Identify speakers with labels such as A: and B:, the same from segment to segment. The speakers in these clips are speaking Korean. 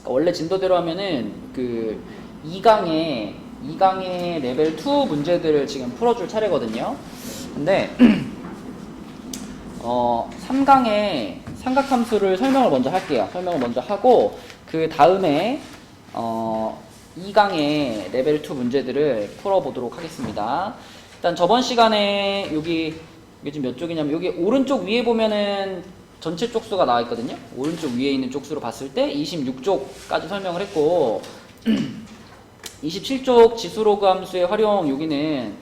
A: 그러니까 원래 진도대로 하면은 그 2강의 레벨 2 문제들을 지금 풀어줄 차례거든요. 근데 3강의 삼각함수를 설명을 먼저 할게요. 설명을 먼저 하고 그 다음에 2강의 레벨 2 문제들을 풀어보도록 하겠습니다. 일단 저번 시간에 여기 이게 지금 몇 쪽이냐면 여기 오른쪽 위에 보면은 전체 쪽수가 나와 있거든요. 오른쪽 위에 있는 쪽수로 봤을 때 26쪽까지 설명을 했고 27쪽 지수로그 함수의 활용 여기는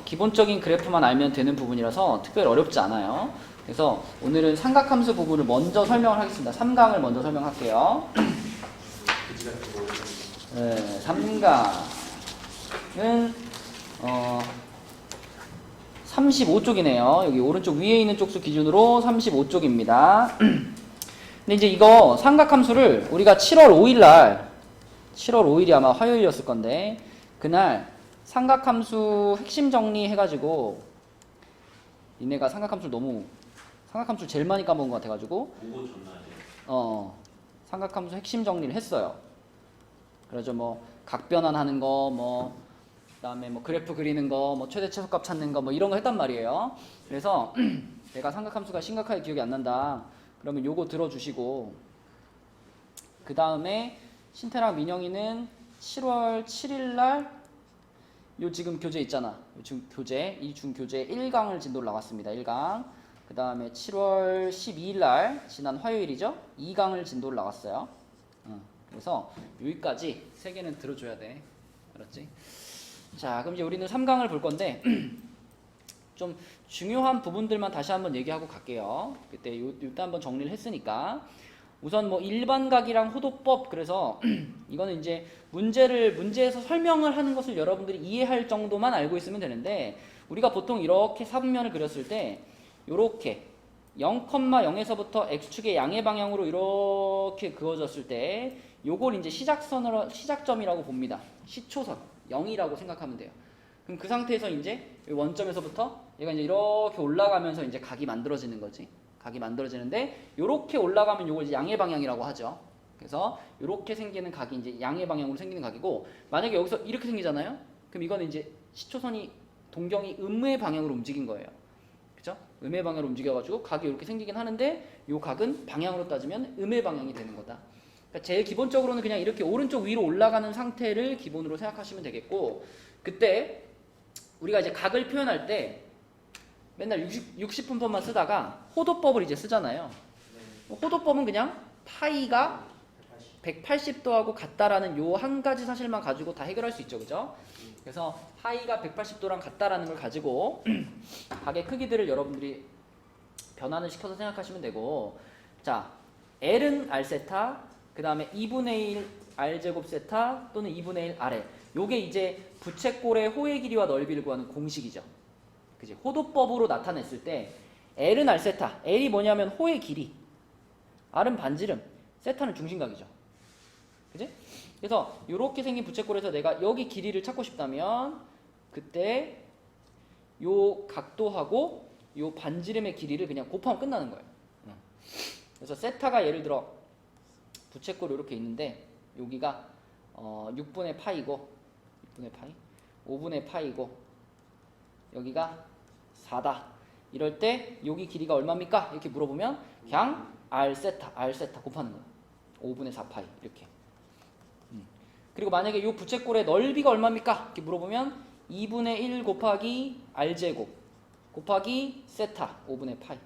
A: 기본적인 그래프만 알면 되는 부분이라서 특별히 어렵지 않아요. 그래서 오늘은 삼각함수 부분을 먼저 설명을 하겠습니다. 3강을 먼저 설명할게요. 네, 3강은 35쪽이네요. 여기 오른쪽 위에 있는 쪽수 기준으로 35쪽입니다. 근데 이제 이거 삼각함수를 우리가 7월 5일이 아마 화요일이었을 건데 그날 삼각함수 핵심 정리 해가지고 니네가 삼각함수 제일 많이 까먹은 것 같아가지고 삼각함수 핵심 정리를 했어요. 그래서 뭐 각변환하는 거 그다음에 뭐 그래프 그리는 거 최대 최소값 찾는 거 이런 거 했단 말이에요. 그래서 내가 삼각함수가 심각하게 기억이 안 난다 그러면 요거 들어주시고 그 다음에 신태랑 민영이는 7월 7일날 요 지금 교재 있잖아. 요 지금 교재, 이 중교재 1강을 진도를 나갔습니다. 1강. 그 다음에 7월 12일날 지난 화요일이죠. 2강을 진도를 나갔어요. 그래서 여기까지 3개는 들어줘야 돼. 알았지? 자, 그럼 이제 우리는 3강을 볼 건데 좀 중요한 부분들만 다시 한번 얘기하고 갈게요. 그때 요때 한번 정리를 했으니까 우선 뭐 일반각이랑 호도법 그래서 이거는 이제 문제에서 설명을 하는 것을 여러분들이 이해할 정도만 알고 있으면 되는데 우리가 보통 이렇게 사분면을 그렸을 때 요렇게 0,0에서부터 x축의 양의 방향으로 이렇게 그어졌을 때 요걸 이제 시작점이라고 봅니다. 시초선 0이라고 생각하면 돼요. 그럼 그 상태에서 이제 원점에서부터 얘가 이제 이렇게 올라가면서 이제 각이 만들어지는 거지. 각이 만들어지는데 요렇게 올라가면 요걸 이제 양의 방향이라고 하죠. 그래서 요렇게 생기는 각이 이제 양의 방향으로 생기는 각이고 만약에 여기서 이렇게 생기잖아요. 그럼 이거는 이제 시초선이 동경이 음의 방향으로 움직인 거예요. 그죠? 음의 방향으로 움직여가지고 각이 이렇게 생기긴 하는데 요 각은 방향으로 따지면 음의 방향이 되는 거다. 그러니까 제일 기본적으로는 그냥 이렇게 오른쪽 위로 올라가는 상태를 기본으로 생각하시면 되겠고 그때 우리가 이제 각을 표현할 때 맨날 60분법만 쓰다가 호도법을 이제 쓰잖아요. 호도법은 그냥 파이가 180도하고 같다라는 요 한 가지 사실만 가지고 다 해결할 수 있죠. 그죠? 그래서 파이가 180도랑 같다라는 걸 가지고 각의 크기들을 여러분들이 변환을 시켜서 생각하시면 되고 자, L은 R세타 그 다음에 2분의 1 R제곱 세타 또는 2분의 1 R에 요게 이제 부채꼴의 호의 길이와 넓이를 구하는 공식이죠. 그지? 호도법으로 나타냈을 때 L은 R세타 L이 뭐냐면 호의 길이 R은 반지름 세타는 중심각이죠. 그지? 그래서 이렇게 생긴 부채꼴에서 내가 여기 길이를 찾고 싶다면 그때 요 각도하고 요 반지름의 길이를 그냥 곱하면 끝나는 거예요. 그래서 세타가 예를 들어 부채꼴이 이렇게 있는데 여기가 6분의 파이고 6분의 파이 5분의 파이고 여기가 4다. 이럴 때 여기 길이가 얼마입니까? 이렇게 물어보면 그냥 R세타 곱하는 거예요. 5분의 4파이 이렇게. 그리고 만약에 이 부채꼴의 넓이가 얼마입니까? 이렇게 물어보면 2분의 1 곱하기 R제곱 곱하기 세타 5분의 파이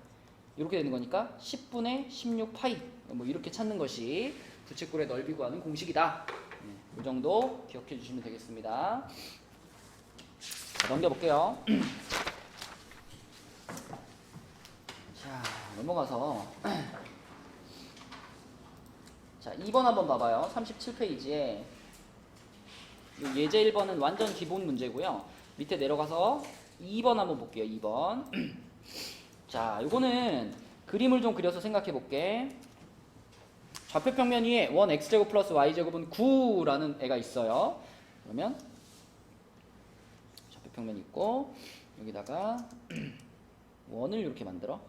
A: 이렇게 되는 거니까 10분의 16파이 뭐 이렇게 찾는 것이 부채꼴의 넓이 구하는 공식이다. 이 정도 기억해 주시면 되겠습니다. 자, 넘겨볼게요. 자, 넘어가서 자, 2번 한번 봐봐요. 37페이지에 예제 1번은 완전 기본 문제고요. 밑에 내려가서 2번 한번 볼게요. 2번. 자, 요거는 그림을 좀 그려서 생각해 볼게. 좌표평면 위에 1x제곱 플러스 y제곱은 9라는 애가 있어요. 그러면 좌표평면이 있고 여기다가 원을 이렇게 만들어.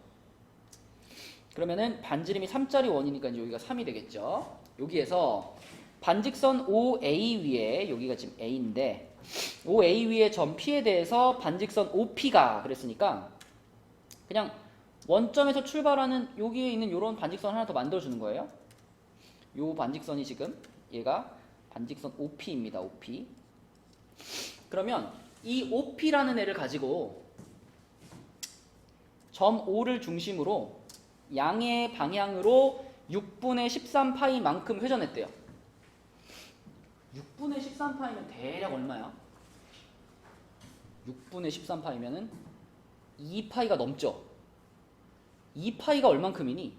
A: 그러면은 반지름이 3짜리 원이니까 이제 여기가 3이 되겠죠. 여기에서 반직선 OA 위에 여기가 지금 A인데 OA 위에 점 P에 대해서 반직선 OP가 그랬으니까 그냥 원점에서 출발하는 여기에 있는 이런 반직선 하나 더 만들어주는 거예요. 요 반직선이 지금 얘가 반직선 OP입니다. OP. 그러면 이 OP라는 애를 가지고 점 O를 중심으로 양의 방향으로 6분의 13파이만큼 회전했대요. 6분의 13파이면 대략 얼마야? 6분의 13파이면은 2파이가 넘죠? 2파이가 얼만큼이니?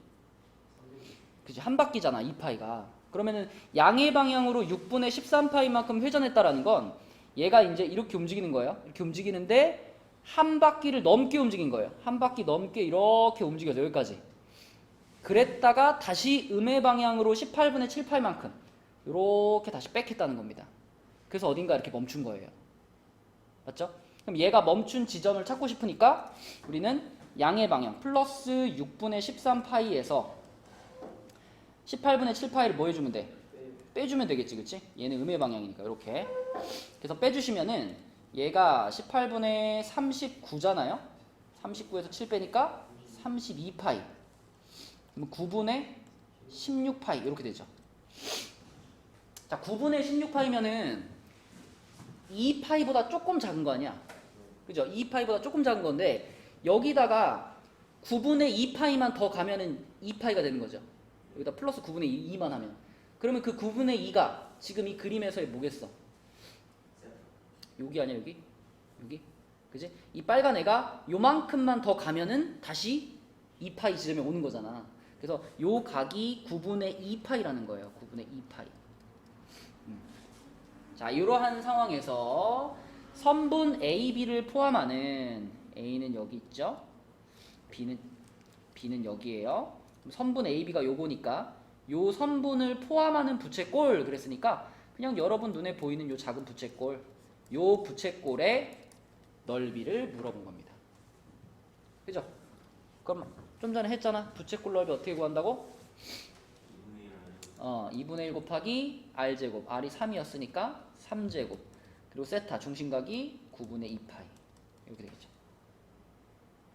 A: 그치, 한 바퀴잖아, 2파이가. 그러면은 양의 방향으로 6분의 13파이만큼 회전했다라는 건 얘가 이제 이렇게 움직이는 거예요. 이렇게 움직이는데 한 바퀴를 넘게 움직인 거예요. 한 바퀴 넘게 이렇게 움직여서 여기까지. 그랬다가 다시 음의 방향으로 18분의 7파이만큼 이렇게 다시 빽했다는 겁니다. 그래서 어딘가 이렇게 멈춘 거예요. 맞죠? 그럼 얘가 멈춘 지점을 찾고 싶으니까 우리는 양의 방향 플러스 6분의 13파이에서 18분의 7파이를 뭐 해주면 돼? 빼주면 되겠지, 그치? 얘는 음의 방향이니까 이렇게. 그래서 빼주시면은 얘가 18분의 39잖아요? 39에서 7 빼니까 32파이. 그럼 9분의 16파이 이렇게 되죠. 자, 9분의 16파이면은 2파이보다 조금 작은 거 아니야? 그죠? 2파이보다 조금 작은 건데 여기다가 9분의 2파이만 더 가면은 2파이가 되는 거죠. 여기다 플러스 9분의 2만 하면. 그러면 그 9분의 2가 지금 이 그림에서의 뭐겠어? 여기 아니야, 여기? 여기? 그지? 이 빨간 애가 요만큼만 더 가면은 다시 2파이 지점에 오는 거잖아. 그래서 요 각이 9분의 2파이라는 거예요. 9분의 2파이. 자, 이러한 상황에서 선분 AB를 포함하는 A는 여기 있죠. B는 여기에요. 선분 AB가 요거니까 요 선분을 포함하는 부채꼴 그랬으니까 그냥 여러분 눈에 보이는 요 작은 부채꼴, 요 부채꼴의 넓이를 물어본 겁니다. 그죠? 그럼 좀 전에 했잖아. 부채꼴 넓이 어떻게 구한다고? 2분의 1 곱하기 R제곱. R이 3이었으니까 3제곱. 그리고 세타 중심각이 9분의 2파이. 이렇게 되겠죠.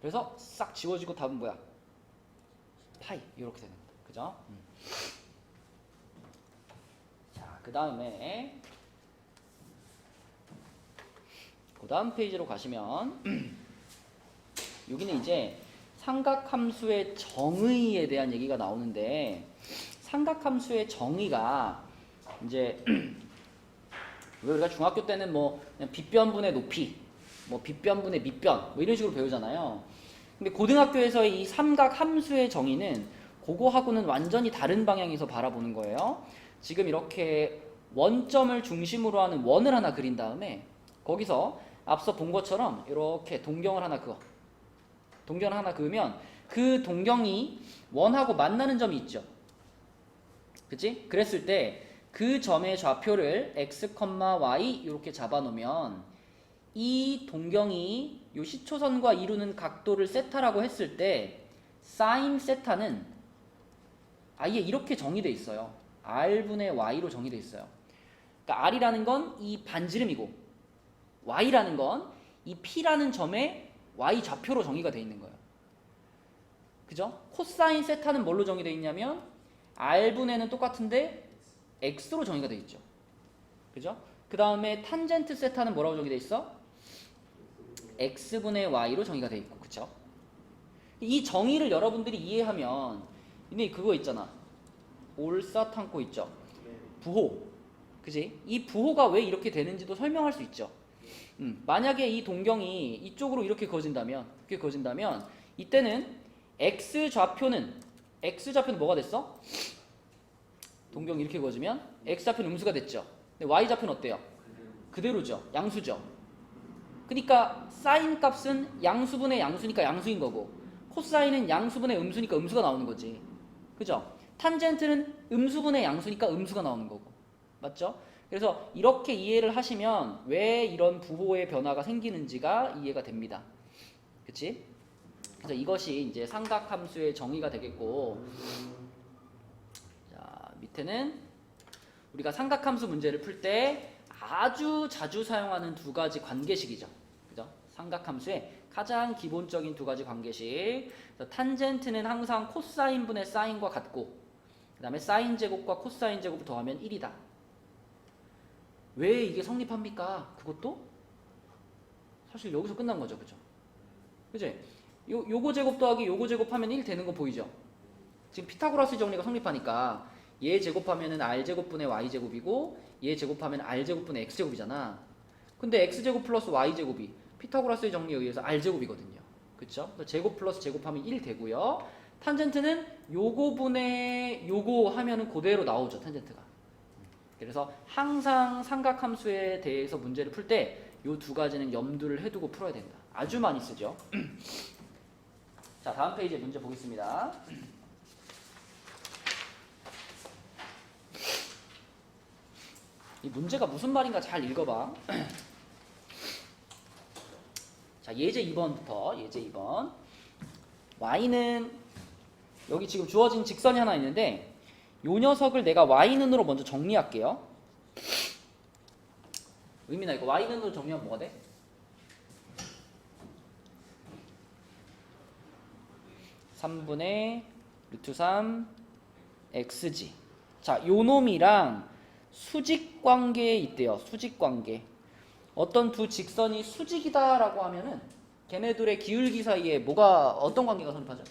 A: 그래서 싹 지워지고 답은 뭐야? 파이. 이렇게 되는 겁니다. 그죠? 자, 그 다음에 그 다음 페이지로 가시면 여기는 이제 삼각함수의 정의에 대한 얘기가 나오는데 삼각함수의 정의가 이제 왜 우리가 중학교 때는 뭐 그냥 빗변분의 높이, 뭐 빗변분의 밑변 뭐 이런 식으로 배우잖아요. 근데 고등학교에서의 이 삼각함수의 정의는 그거하고는 완전히 다른 방향에서 바라보는 거예요. 지금 이렇게 원점을 중심으로 하는 원을 하나 그린 다음에 거기서 앞서 본 것처럼 이렇게 동경을 하나 그어. 동경을 하나 그으면 그 동경이 원하고 만나는 점이 있죠. 그치? 그랬을 때 그 점의 좌표를 x, y 이렇게 잡아놓으면 이 동경이 요 시초선과 이루는 각도를 세타라고 했을 때 사인 세타는 아예 이렇게 정의되어 있어요. r분의 y로 정의되어 있어요. 그러니까 r이라는 건 이 반지름이고 y라는 건 이 p라는 점의 y 좌표로 정의가 되어 있는 거예요. 그죠? 코사인 세타는 뭘로 정의되어 있냐면 r분의는 똑같은데 x로 정의가 되어 있죠. 그죠? 그 다음에 탄젠트 세타는 뭐라고 정의되어 있어? x분의 y로 정의가 되어 있고, 그쵸? 이 정의를 여러분들이 이해하면 근데 그거 있잖아. 올사탕코 있죠? 부호. 그지? 이 부호가 왜 이렇게 되는지도 설명할 수 있죠. 만약에 이 동경이 이쪽으로 이렇게 그어진다면 이때는 x좌표는 뭐가 됐어? 동경이 이렇게 그어지면 x좌표는 음수가 됐죠. 근데 y좌표는 어때요? 그대로죠. 양수죠. 그러니까 사인 값은 양수분의 양수니까 양수인 거고 코사인은 양수분의 음수니까 음수가 나오는 거지. 그죠? 탄젠트는 음수분의 양수니까 음수가 나오는 거고. 맞죠? 그래서 이렇게 이해를 하시면 왜 이런 부호의 변화가 생기는지가 이해가 됩니다. 그치? 그래서 이것이 이제 삼각함수의 정의가 되겠고, 자, 밑에는 우리가 삼각함수 문제를 풀 때 아주 자주 사용하는 두 가지 관계식이죠. 그죠? 삼각함수의 가장 기본적인 두 가지 관계식. 탄젠트는 항상 코사인분의 사인과 같고, 그 다음에 사인 제곱과 코사인 제곱을 더하면 1이다. 왜 이게 성립합니까? 그것도 사실 여기서 끝난 거죠. 그죠? 그지? 요거 제곱 더하기 요거 제곱하면 1 되는 거 보이죠? 지금 피타고라스 정리가 성립하니까 얘 제곱하면은 r 제곱분의 y 제곱이고 얘 제곱하면 r 제곱분의 x 제곱이잖아. 근데 x 제곱 플러스 y 제곱이 피타고라스의 정리에 의해서 r 제곱이거든요. 그쵸? 제곱 플러스 제곱하면 1 되고요. 탄젠트는 요거분의 요거 하면은 그대로 나오죠. 탄젠트가. 그래서 항상 삼각함수에 대해서 문제를 풀 때 요 두 가지는 염두를 해두고 풀어야 된다. 아주 많이 쓰죠. 자, 다음 페이지에 문제 보겠습니다. 이 문제가 무슨 말인가 잘 읽어봐. 자, 예제 2번부터 예제 2번. y는 여기 지금 주어진 직선이 하나 있는데 요 녀석을 내가 y는으로 먼저 정리할게요. 의미나 이거 y는으로 정리하면 뭐가 돼? (3분의 루트 3 xg). 자, 요 놈이랑 수직관계에 있대요. 수직관계. 어떤 두 직선이 수직이다라고 하면은 걔네들의 기울기 사이에 뭐가 어떤 관계가 성립하죠?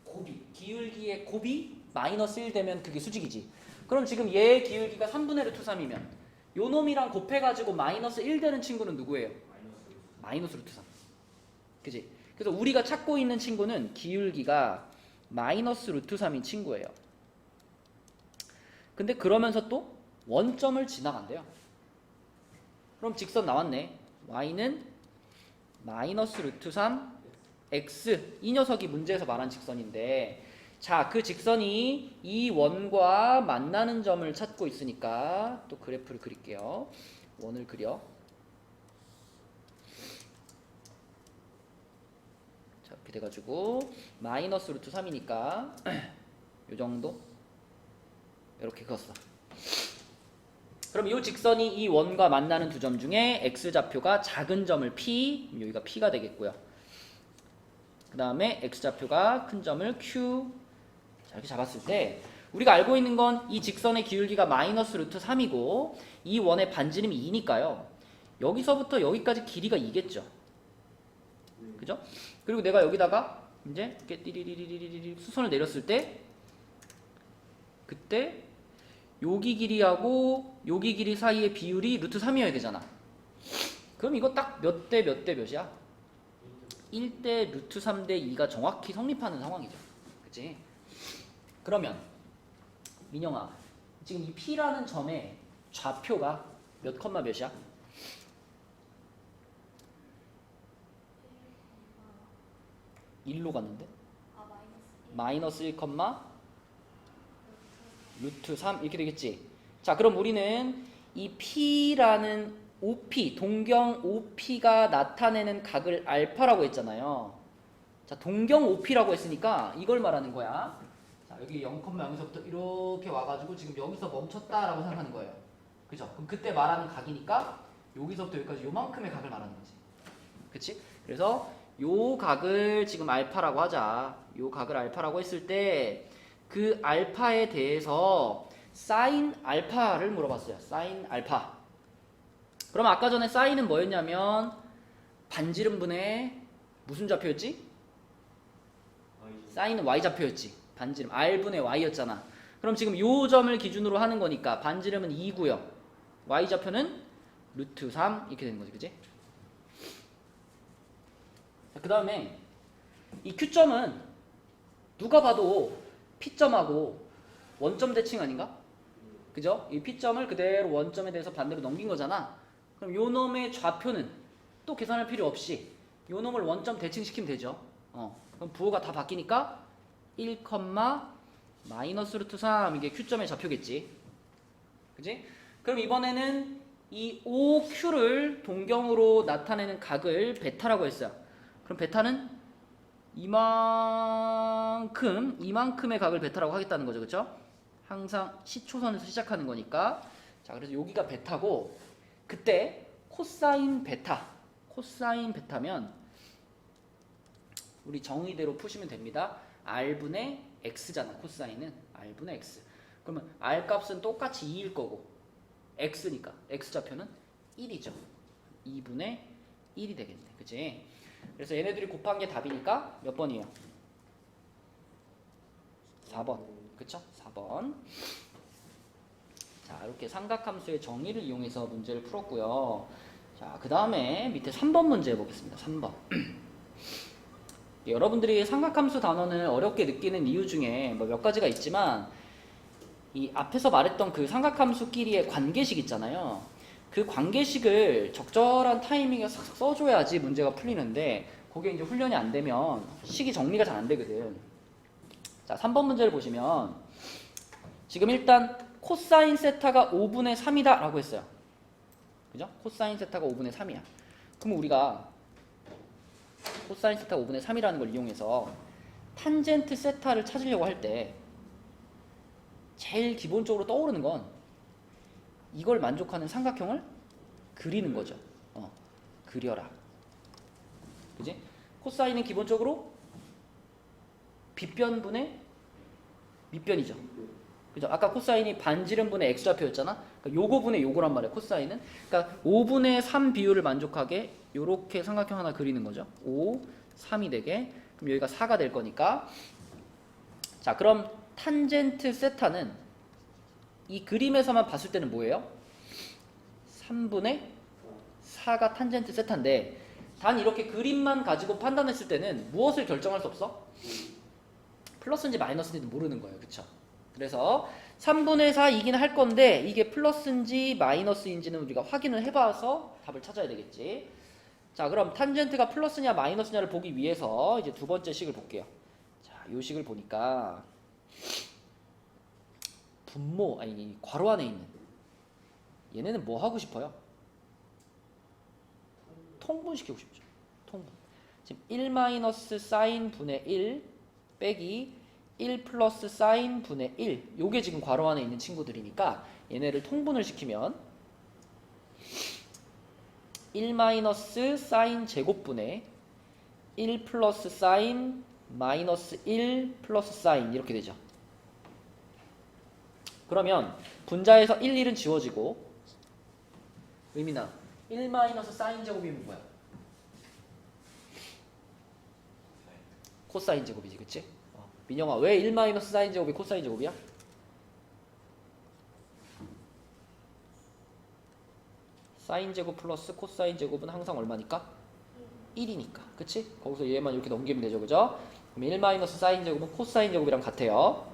A: 곱이. 기울기의 곱이 마이너스 1 되면 그게 수직이지. 그럼 지금 얘의 기울기가 3분의 루트 3이면 요 놈이랑 곱해가지고 마이너스 1 되는 친구는 누구예요? 마이너스 루트 3. 그지? 그래서 우리가 찾고 있는 친구는 기울기가 마이너스 루트 3인 친구예요. 근데 그러면서 또 원점을 지나간대요. 그럼 직선 나왔네. y는 마이너스 루트 3 x. 이 녀석이 문제에서 말한 직선인데, 자, 그 직선이 이 원과 만나는 점을 찾고 있으니까 또 그래프를 그릴게요. 원을 그려. 자, 이렇게 돼가지고 마이너스 루트 3이니까 요 정도 이렇게 그었어. 그럼 이 직선이 이 원과 만나는 두 점 중에 x좌표가 작은 점을 P, 여기가 P가 되겠고요. 그 다음에 x좌표가 큰 점을 Q. 자, 이렇게 잡았을 때 우리가 알고 있는 건 이 직선의 기울기가 마이너스 루트 3이고 이 원의 반지름이 2니까요. 여기서부터 여기까지 길이가 2겠죠. 그죠? 그리고 내가 여기다가 이제 이렇게 띠리리리리리 수선을 내렸을 때 그때 여기 길이하고 여기 길이 사이의 비율이 루트 3이어야 되잖아. 그럼 이거 딱 몇 대 몇 대 몇이야? 1대 루트 3대 2가 정확히 성립하는 상황이죠. 그치? 그러면 민영아, 지금 이 P라는 점의 좌표가 몇 컴마 몇이야? (1로) 갔는데? 마이너스 1 컴마 루트 3 이렇게 되겠지. 자, 그럼 우리는 이 P라는 OP, 동경 OP가 나타내는 각을 알파라고 했잖아요. 자, 동경 OP라고 했으니까 이걸 말하는 거야. 자, 여기 0,0에서부터 이렇게 와가지고 지금 여기서 멈췄다라고 생각하는 거예요. 그죠? 그럼 그때 말하는 각이니까 여기서부터 여기까지 요만큼의 각을 말하는 거지. 그치? 그래서 요 각을 지금 알파라고 하자. 요 각을 알파라고 했을 때 그 알파에 대해서 사인 알파를 물어봤어요. 사인 알파. 그럼 아까 전에 사인은 뭐였냐면 반지름분의 무슨 좌표였지? 사인은 y좌표였지. 반지름 r분의 y였잖아. 그럼 지금 요 점을 기준으로 하는 거니까 반지름은 2고요. y좌표는 루트 3 이렇게 되는 거지. 그치? 그 다음에 이 Q점은 누가 봐도 P점하고 원점 대칭 아닌가? 그죠? 이 P점을 그대로 원점에 대해서 반대로 넘긴 거잖아. 그럼 요 놈의 좌표는 또 계산할 필요 없이 요 놈을 원점 대칭시키면 되죠. 그럼 부호가 다 바뀌니까 1, 마이너스 루트 3 이게 Q점의 좌표겠지. 그지? 그럼 이번에는 이 OQ를 동경으로 나타내는 각을 베타라고 했어요. 그럼 베타는 이만큼의 각을 베타라고 하겠다는 거죠. 그쵸? 항상 시초선에서 시작하는 거니까. 자, 그래서 여기가 베타고, 그때 코사인 베타면 우리 정의대로 푸시면 됩니다. R분의 X잖아. 코사인은 R분의 X. 그러면 R 값은 똑같이 2일 거고, X니까 X좌표는 1이죠. 2분의 1이 되겠네. 그치? 그래서 얘네들이 곱한 게 답이니까 몇 번이에요? 4번. 그쵸? 4번. 자, 이렇게 삼각함수의 정의를 이용해서 문제를 풀었고요. 자, 그 다음에 밑에 3번 문제 해보겠습니다. 3번. 여러분들이 삼각함수 단원을 어렵게 느끼는 이유 중에 뭐 몇 가지가 있지만, 이 앞에서 말했던 그 삼각함수끼리의 관계식 있잖아요. 그 관계식을 적절한 타이밍에 싹 써줘야지 문제가 풀리는데, 그게 이제 훈련이 안 되면 식이 정리가 잘 안 되거든. 자, 3번 문제를 보시면 지금 일단 코사인 세타가 5분의 3이다 라고 했어요. 그죠? 코사인 세타가 5분의 3이야. 그럼 우리가 코사인 세타가 5분의 3이라는 걸 이용해서 탄젠트 세타를 찾으려고 할 때 제일 기본적으로 떠오르는 건 이걸 만족하는 삼각형을 그리는 거죠. 그려라. 그지? 코사인은 기본적으로 빗변분의 밑변이죠. 그죠? 아까 코사인이 반지름분의 x좌표였잖아. 그러니까 요거분의 요거란 말이야. 코사인은. 그러니까 5분의 3 비율을 만족하게 요렇게 삼각형 하나 그리는 거죠. 5, 3이 되게. 그럼 여기가 4가 될 거니까. 자, 그럼 탄젠트 세타는 이 그림에서만 봤을 때는 뭐예요? 3분의 4가 탄젠트 세타인데, 단 이렇게 그림만 가지고 판단했을 때는 무엇을 결정할 수 없어? 플러스인지 마이너스인지 모르는 거예요. 그쵸? 그래서 3분의 4이긴 할 건데 이게 플러스인지 마이너스인지는 우리가 확인을 해봐서 답을 찾아야 되겠지. 자, 그럼 탄젠트가 플러스냐 마이너스냐를 보기 위해서 이제 두 번째 식을 볼게요. 자, 이 식을 보니까 괄호 안에 있는 얘네는 뭐 하고 싶어요? 통분시키고 싶죠. 통분. 지금 1 마이너스 사인 분의 1 빼기 1 플러스 사인 분의 1, 요게 지금 괄호 안에 있는 친구들이니까 얘네를 통분을 시키면 1 마이너스 사인 제곱분의 1 플러스 사인 마이너스 1 플러스 사인 이렇게 되죠. 그러면 분자에서 1, 1은 지워지고, 의미나 1 마이너스 사인 제곱이면 뭐야? 코사인 제곱이지, 그치? 민영아, 왜 1 마이너스 사인 제곱이 코사인 제곱이야? 사인 제곱 플러스 코사인 제곱은 항상 얼마니까? 1이니까, 그치? 거기서 얘만 이렇게 넘기면 되죠, 그죠? 그럼 1 마이너스 사인 제곱은 코사인 제곱이랑 같아요.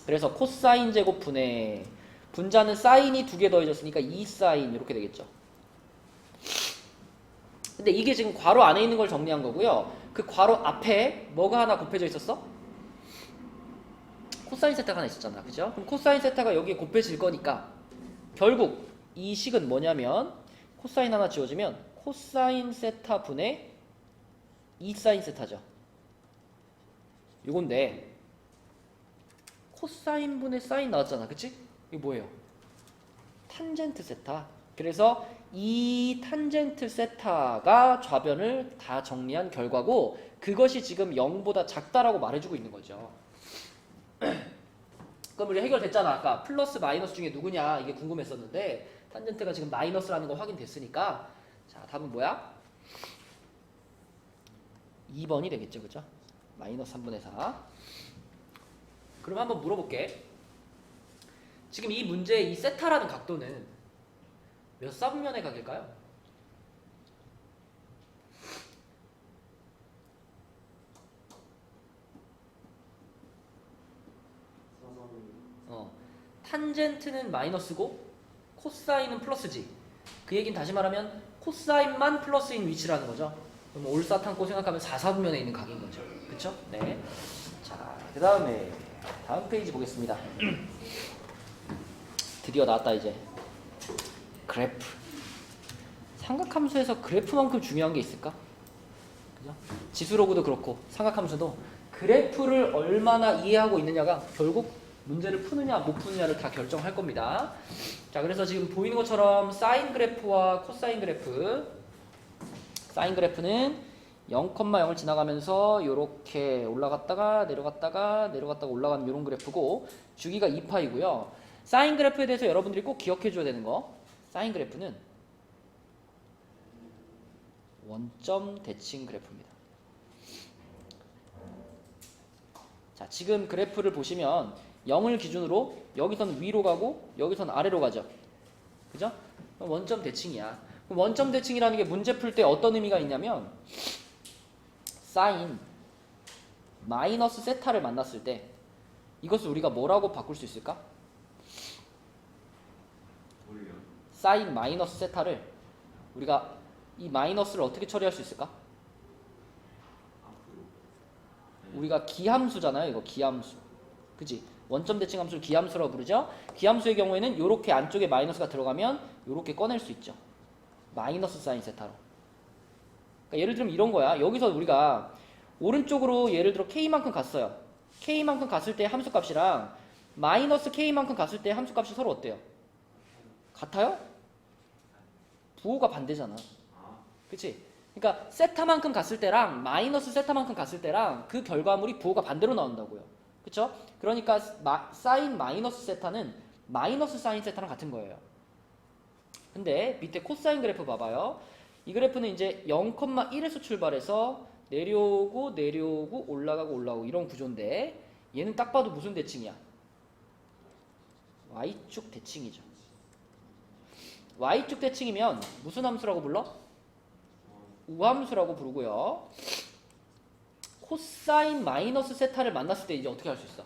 A: 그래서 코사인 제곱 분의 분자는 사인이 2개 더해졌으니까 2사인 이렇게 되겠죠. 근데 이게 지금 괄호 안에 있는 걸 정리한 거고요. 그 괄호 앞에 뭐가 하나 곱해져 있었어? 코사인 세타가 하나 있었잖아. 그죠? 그럼 코사인 세타가 여기에 곱해질 거니까 결국 이 식은 뭐냐면 코사인 하나 지워지면 코사인 세타 분의 2사인 세타죠. 요건데 코사인 분의 사인 나왔잖아. 그치? 이게 뭐예요? 탄젠트 세타. 그래서 이 탄젠트 세타가 좌변을 다 정리한 결과고, 그것이 지금 0보다 작다라고 말해주고 있는 거죠. 그럼 우리 해결됐잖아. 아까 플러스 마이너스 중에 누구냐 이게 궁금했었는데 탄젠트가 지금 마이너스라는 거 확인됐으니까, 자, 답은 뭐야? 2번이 되겠죠. 그죠? 마이너스 3분의 4. 그럼 한번 물어볼게. 지금 이 문제의 이 세타라는 각도는 몇 사분면의 각일까요? 탄젠트는 마이너스고 코사인은 플러스지. 그 얘기는 다시 말하면 코사인만 플러스인 위치라는 거죠. 그럼 올사탕코 생각하면 4사분면에 있는 각인 거죠. 그쵸? 네. 자, 그 다음에 다음 페이지 보겠습니다. 드디어 나왔다 이제. 그래프. 삼각함수에서 그래프만큼 중요한 게 있을까? 지수로그도 그렇고 삼각함수도 그래프를 얼마나 이해하고 있느냐가 결국 문제를 푸느냐 못 푸느냐를 다 결정할 겁니다. 자, 그래서 지금 보이는 것처럼 사인 그래프와 코사인 그래프, 사인 그래프는 0,0을 지나가면서 이렇게 올라갔다가 내려갔다가 올라가는 이런 그래프고, 주기가 2파이고요. 사인 그래프에 대해서 여러분들이 꼭 기억해 줘야 되는 거, 사인 그래프는 원점 대칭 그래프입니다. 자, 지금 그래프를 보시면 0을 기준으로 여기선 위로 가고 여기선 아래로 가죠. 그죠? 원점 대칭이야. 그럼 원점 대칭이라는 게 문제 풀 때 어떤 의미가 있냐면, 사인 마이너스 세타를 만났을 때 이것을 우리가 뭐라고 바꿀 수 있을까? 사인 마이너스 세타를 우리가 이 마이너스를 어떻게 처리할 수 있을까? 우리가 기함수잖아요. 이거 기함수. 그지? 원점 대칭 함수를 기함수라고 부르죠. 기함수의 경우에는 이렇게 안쪽에 마이너스가 들어가면 이렇게 꺼낼 수 있죠. 마이너스 사인 세타로. 그러니까 예를 들면 이런 거야. 여기서 우리가 오른쪽으로 예를 들어 k만큼 갔어요. k만큼 갔을 때 함수값이랑 마이너스 k만큼 갔을 때 함수값이 서로 어때요? 같아요? 부호가 반대잖아. 그치? 그러니까 세타만큼 갔을 때랑 마이너스 세타만큼 갔을 때랑 그 결과물이 부호가 반대로 나온다고요. 그쵸? 그러니까 사인 마이너스 세타는 마이너스 사인 세타랑 같은 거예요. 근데 밑에 코사인 그래프 봐봐요. 이 그래프는 이제 0,1에서 출발해서 내려오고 올라가고 이런 구조인데, 얘는 딱 봐도 무슨 대칭이야? Y축 대칭이죠. Y축 대칭이면 무슨 함수라고 불러? 우함수라고 부르고요. 코사인 마이너스 세타를 만났을 때 이제 어떻게 할 수 있어?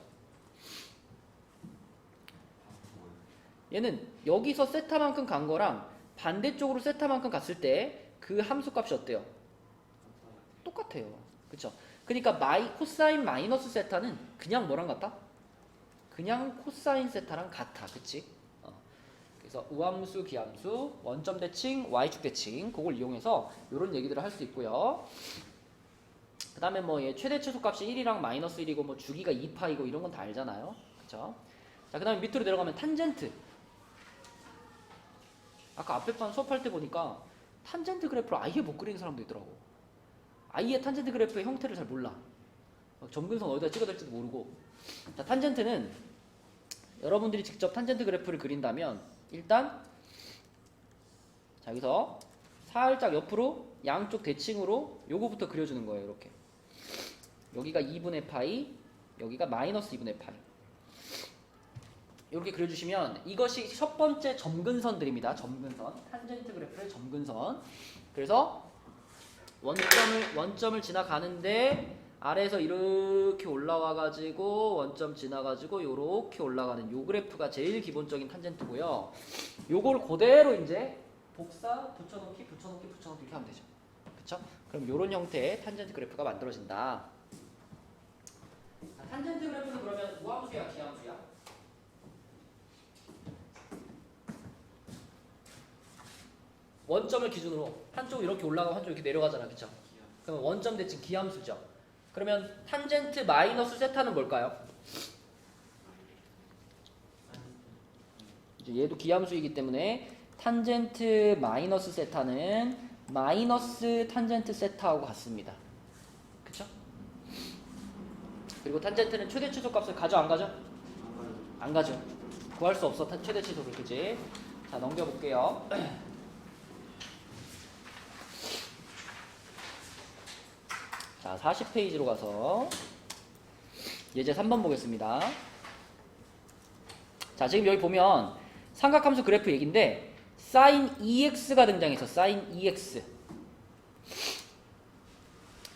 A: 얘는 여기서 세타만큼 간 거랑 반대쪽으로 세타만큼 갔을 때 그 함수값이 어때요? 똑같아요. 그쵸? 그러니까 코사인 마이너스 세타는 그냥 뭐랑 같아? 그냥 코사인 세타랑 같아. 그치? 그래서 우함수, 기함수, 원점 대칭, Y축 대칭, 그걸 이용해서 이런 얘기들을 할 수 있고요. 그 다음에 뭐 최대 최소값이 1이랑 마이너스 1이고 뭐 주기가 2파이고 이런 건 다 알잖아요. 그쵸? 자, 그 다음에 밑으로 내려가면 탄젠트. 아까 앞에 반 수업할 때 보니까 탄젠트 그래프를 아예 못 그리는 사람도 있더라고. 아예 탄젠트 그래프의 형태를 잘 몰라. 점근선 어디다 찍어야 될지도 모르고. 자, 탄젠트는 여러분들이 직접 탄젠트 그래프를 그린다면 일단 자, 여기서 살짝 옆으로 양쪽 대칭으로 요거부터 그려주는 거예요. 이렇게. 여기가 2분의 파이, 여기가 마이너스 2분의 파이. 이렇게 그려주시면 이것이 첫 번째 점근선들입니다. 점근선. 탄젠트 그래프의 점근선. 그래서 원점을 지나가는데 아래에서 이렇게 올라와가지고 원점 지나가지고 요렇게 올라가는 요 그래프가 제일 기본적인 탄젠트고요. 요걸 그대로 이제 복사, 붙여넣기 이렇게 하면 되죠. 그쵸? 그럼 요런 형태의 탄젠트 그래프가 만들어진다. 자, 탄젠트 그래프는 그러면 우함수야, 기함수야? 원점을 기준으로 한쪽 이렇게 올라가고 한쪽 이렇게 내려가잖아. 그쵸? 그러면 원점 대칭 기함수죠. 그러면 탄젠트 마이너스 세타는 뭘까요? 이제 얘도 기함수이기 때문에 탄젠트 마이너스 세타는 마이너스 탄젠트 세타하고 같습니다. 그쵸? 그리고 탄젠트는 최대 최소 값을 가져 안 가져? 안 가죠. 구할 수 없어. 최대 최소를. 그치? 자, 넘겨볼게요. 자, 40페이지로 가서 예제 3번 보겠습니다. 자, 지금 여기 보면 삼각함수 그래프 얘기인데 sin EX가 등장해서 sin EX.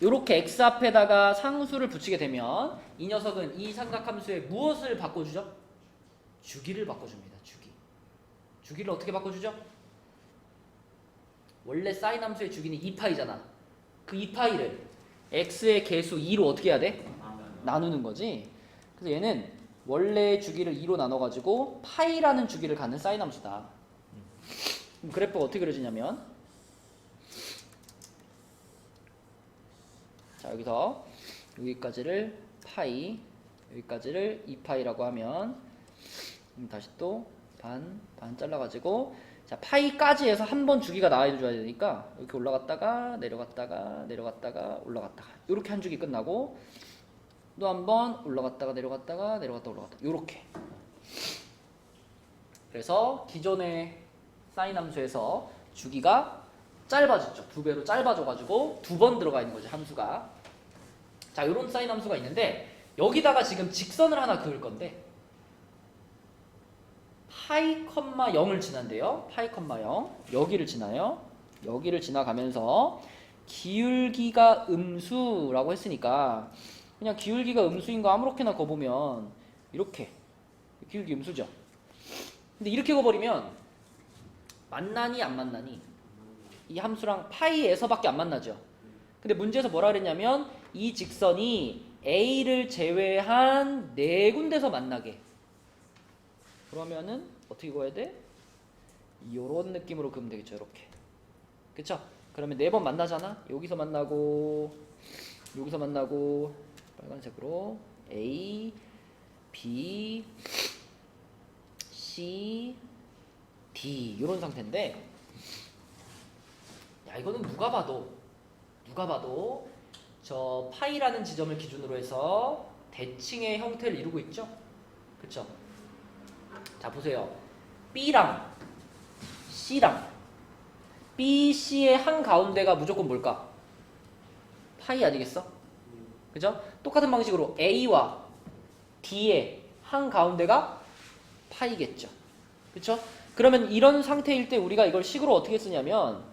A: 요렇게 x 앞에다가 상수를 붙이게 되면 이 녀석은 이 삼각함수에 무엇을 바꿔주죠? 주기를 바꿔줍니다. 주기를 어떻게 바꿔주죠? 원래 sin 함수의 주기는 2파이잖아. 그 2파이를 x의 개수 2로 어떻게 해야 돼? 나누는 거지. 그래서 얘는 원래 주기를 2로 나눠가지고 파이라는 주기를 갖는 사인 함수다. 그럼 그래프가 어떻게 그려지냐면 자, 여기서 여기까지를 파이, 여기까지를 2파이라고 하면 다시 또 반 잘라가지고, 자, 파이까지 해서 한 번 주기가 나와줘야 되니까 이렇게 올라갔다가 내려갔다가 올라갔다가 이렇게 한 주기 끝나고, 또 한 번 올라갔다가 내려갔다가 올라갔다, 요렇게. 그래서 기존의 사인 함수에서 주기가 짧아졌죠. 2배로 짧아져가지고 2번 들어가 있는 거죠, 함수가. 자, 요런 사인 함수가 있는데, 여기다가 지금 직선을 하나 그을 건데, 파이, 0을 지난대요. 파이, 0. 여기를 지나요. 여기를 지나가면서 기울기가 음수라고 했으니까 그냥 기울기가 음수인 거 아무렇게나 거보면 이렇게 기울기 음수죠. 근데 이렇게 거버리면 만나니 안 만나니? 이 함수랑 파이에서밖에 안 만나죠. 근데 문제에서 뭐라 그랬냐면 이 직선이 A를 제외한 4군데서 만나게. 그러면은 어떻게 그어야 돼? 요런 느낌으로 그으면 되겠죠. 이렇게. 그쵸? 그러면 4번 만나잖아. 여기서 만나고 여기서 만나고 빨간색으로 A, B, C, D 요런 상태인데, 야, 이거는 누가 봐도 저 파이라는 지점을 기준으로 해서 대칭의 형태를 이루고 있죠. 그쵸? 자, 보세요. B랑 C랑 B, C의 한 가운데가 무조건 뭘까? 파이 아니겠어? 그죠? 똑같은 방식으로 A와 D의 한 가운데가 파이겠죠. 그쵸? 그러면 이런 상태일 때 우리가 이걸 식으로 어떻게 쓰냐면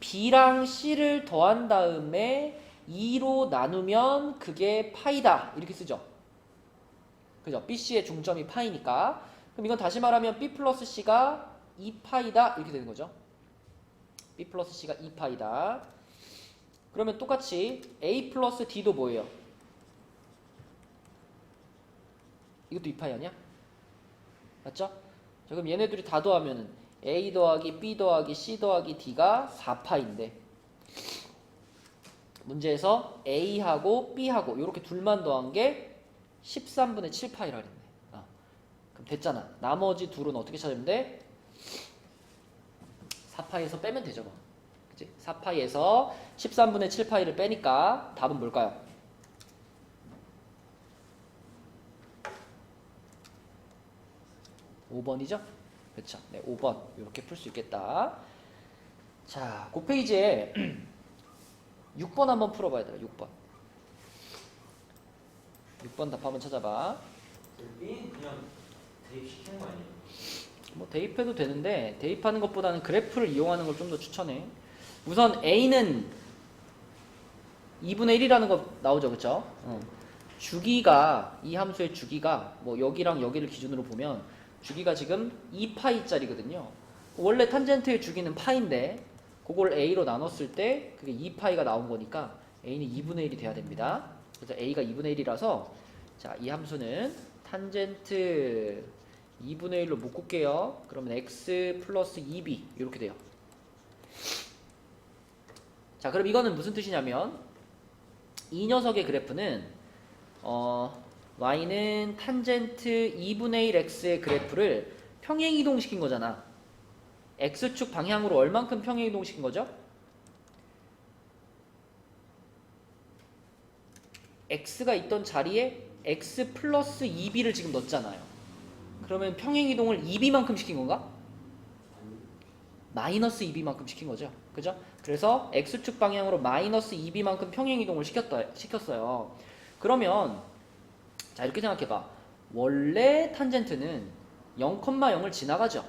A: B랑 C를 더한 다음에 2로 나누면 그게 파이다 이렇게 쓰죠. 그죠? BC의 중점이 파이니까. 그럼 이건 다시 말하면 B 플러스 C가 2파이다 이렇게 되는 거죠. B 플러스 C가 2파이다. 그러면 똑같이 A 플러스 D도 뭐예요? 이것도 2파이 아니야? 맞죠? 자, 그럼 얘네들이 다 더하면은 A 더하기 B 더하기 C 더하기 D가 4파인데, 문제에서 A하고 B하고 이렇게 둘만 더한 게 13분의 7파이라 그랬네. 그럼 됐잖아. 나머지 둘은 어떻게 찾으면 돼? 4파이에서 빼면 되죠. 뭐. 그치? 4파이에서 13분의 7파이를 빼니까 답은 뭘까요? 5번이죠? 그렇죠. 네, 5번 이렇게 풀 수 있겠다. 자, 그 페이지에 6번 한번 풀어봐야 돼요. 6번 답 한번 찾아봐.
B: B는 그냥 대입시키는 거 아니에요?
A: 뭐 대입해도 되는데 대입하는 것보다는 그래프를 이용하는 걸 좀 더 추천해. 우선 A는 2분의 1이라는 거 나오죠, 그렇죠? 주기가, 이 함수의 주기가 뭐 여기랑 여기를 기준으로 보면 주기가 지금 2파이짜리거든요. 원래 탄젠트의 주기는 파인데 그걸 A로 나눴을 때 그게 2파이가 나온 거니까 A는 2분의 1이 돼야 됩니다. 그래서 A가 2분의 1이라서 자, 이 함수는 탄젠트 2분의 1로 묶을게요. 그러면 x 플러스 2b 이렇게 돼요. 자, 그럼 이거는 무슨 뜻이냐면 이 녀석의 그래프는 y는 탄젠트 2분의 1 x의 그래프를 평행이동시킨 거잖아. x축 방향으로 얼만큼 평행이동시킨 거죠? x가 있던 자리에 x 플러스 2b를 지금 넣었잖아요. 그러면 평행이동을 2b만큼 시킨 건가? 마이너스 2b만큼 시킨 거죠. 그죠? 그래서 x축 방향으로 마이너스 2b만큼 평행이동을 시켰어요. 그러면 자, 이렇게 생각해봐. 원래 탄젠트는 0,0을 지나가죠.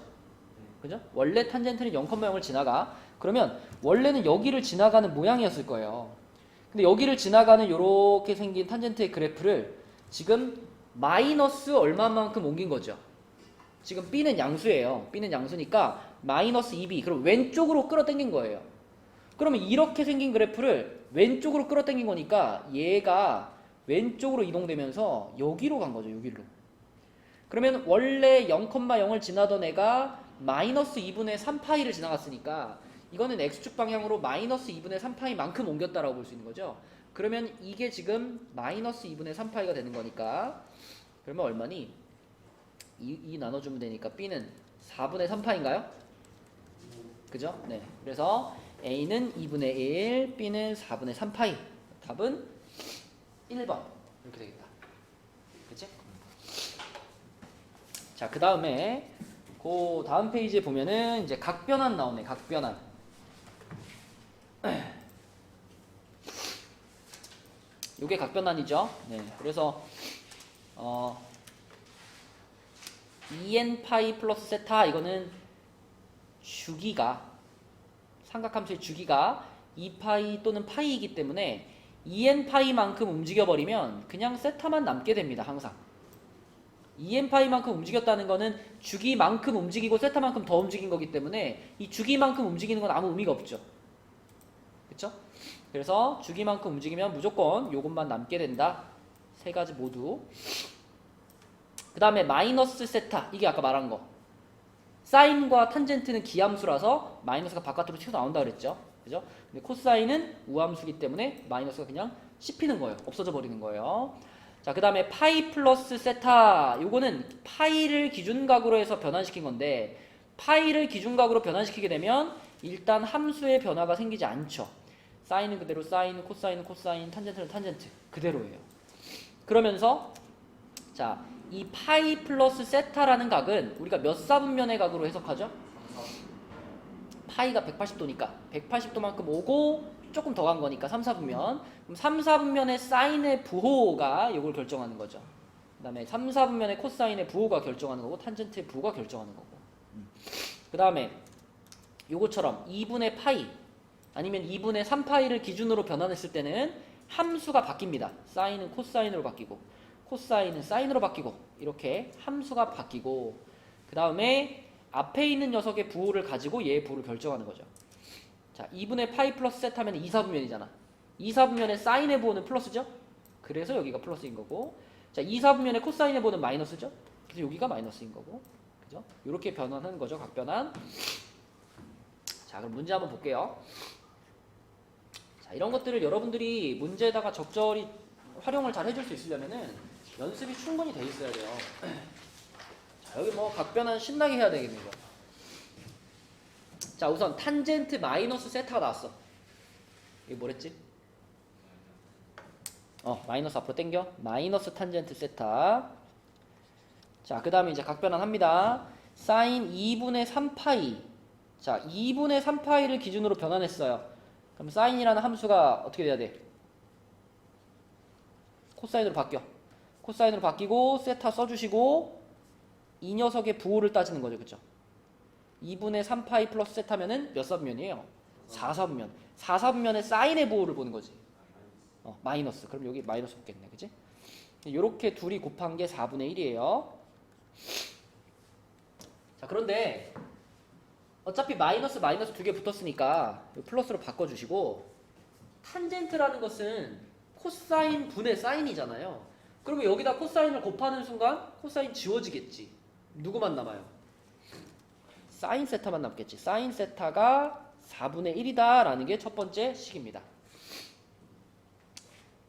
A: 그죠? 원래 탄젠트는 0,0을 지나가. 그러면 원래는 여기를 지나가는 모양이었을 거예요. 근데 여기를 지나가는 이렇게 생긴 탄젠트의 그래프를 지금 마이너스 얼마만큼 옮긴 거죠. 지금 B는 양수예요. B는 양수니까 마이너스 2B. 그럼 왼쪽으로 끌어당긴 거예요. 그러면 이렇게 생긴 그래프를 왼쪽으로 끌어당긴 거니까 얘가 왼쪽으로 이동되면서 여기로 간 거죠. 여기로. 그러면 원래 0,0을 지나던 애가 마이너스 2분의 3파이를 지나갔으니까 이거는 x축 방향으로 마이너스 2분의 3파이만큼 옮겼다라고 볼 수 있는 거죠. 그러면 이게 지금 마이너스 2분의 3파이가 되는 거니까 그러면 얼마니? 2 나눠주면 되니까 B는 4분의 3파인가요? 그죠? 네. 그래서 A는 2분의 1, B는 4분의 3파이. 답은 1번. 이렇게 되겠다. 그치? 자, 그 다음에 그 다음 페이지에 보면은 이제 각변환 나오네. 각변환. 요게 각변환이죠. 네. 그래서 2n 파이 플러스 세타 이거는 주기가 삼각함수의 주기가 2파이 또는 파이이기 때문에 2n 파이만큼 움직여 버리면 그냥 세타만 남게 됩니다. 항상 2n 파이만큼 움직였다는 거는 주기만큼 움직이고 세타만큼 더 움직인 거기 때문에 이 주기만큼 움직이는 건 아무 의미가 없죠. 그쵸? 그래서 주기만큼 움직이면 무조건 요것만 남게 된다. 세 가지 모두. 그 다음에 마이너스 세타 이게 아까 말한 거 사인과 탄젠트는 기함수라서 마이너스가 바깥으로 튀어나온다 그랬죠. 그죠? 근데 코사인은 우함수기 때문에 마이너스가 그냥 씹히는 거예요. 없어져 버리는 거예요. 자, 그 다음에 파이 플러스 세타 요거는 파이를 기준각으로 해서 변환시킨 건데 파이를 기준각으로 변환시키게 되면 일단 함수의 변화가 생기지 않죠. 사인은 그대로 사인, 코사인은 코사인, 탄젠트는 탄젠트 그대로예요. 그러면서 자, 이 파이 플러스 세타라는 각은 우리가 몇 사분면의 각으로 해석하죠? 파이가 180도니까 180도만큼 오고 조금 더 간 거니까 3, 4분면. 그럼 3, 4분면의 사인의 부호가 이걸 결정하는 거죠. 그 다음에 3, 4분면의 코사인의 부호가 결정하는 거고 탄젠트의 부호가 결정하는 거고. 그 다음에 요거처럼 2분의 파이 아니면 2분의 3파이를 기준으로 변환했을 때는 함수가 바뀝니다. 사인은 코사인으로 바뀌고 코사인은 사인으로 바뀌고 이렇게 함수가 바뀌고 그 다음에 앞에 있는 녀석의 부호를 가지고 얘의 부호를 결정하는 거죠. 자, 2분의 파이 플러스 세타 하면 2, 4분면이잖아. 2, 4분면의 사인의 부호는 플러스죠? 그래서 여기가 플러스인 거고 자, 2, 4분면의 코사인의 부호는 마이너스죠? 그래서 여기가 마이너스인 거고 그죠? 이렇게 변환하는 거죠. 각변환. 자, 그럼 문제 한번 볼게요. 자, 이런 것들을 여러분들이 문제에다가 적절히 활용을 잘 해줄 수 있으려면은 연습이 충분히 돼 있어야 돼요. 자, 여기 뭐 각변환 신나게 해야 되겠네요. 자, 우선 탄젠트 마이너스 세타가 나왔어. 이게 뭐랬지? 마이너스 앞으로 당겨. 마이너스 탄젠트 세타. 자, 그 다음에 이제 각변환 합니다. 사인 2분의 3파이. 자, 2분의 3파이를 기준으로 변환했어요. 그럼 사인이라는 함수가 어떻게 돼야 돼? 코사인으로 바뀌어. 코사인으로 바뀌고 세타 써주시고 이 녀석의 부호를 따지는 거죠. 그쵸? 2분의 3파이 플러스 세타면은 몇 사분면이에요? 4사분면. 4사분면의 사인의 부호를 보는 거지. 마이너스. 그럼 여기 마이너스 없겠네. 그치? 요렇게 둘이 곱한 게 4분의 1이에요. 자, 그런데 어차피 마이너스 두 개 붙었으니까 플러스로 바꿔주시고 탄젠트라는 것은 코사인 분의 사인이잖아요. 그러면 여기다 코사인을 곱하는 순간 코사인 지워지겠지. 누구만 남아요? 사인 세타만 남겠지. 사인 세타가 4분의 1이다 라는 게 첫 번째 식입니다.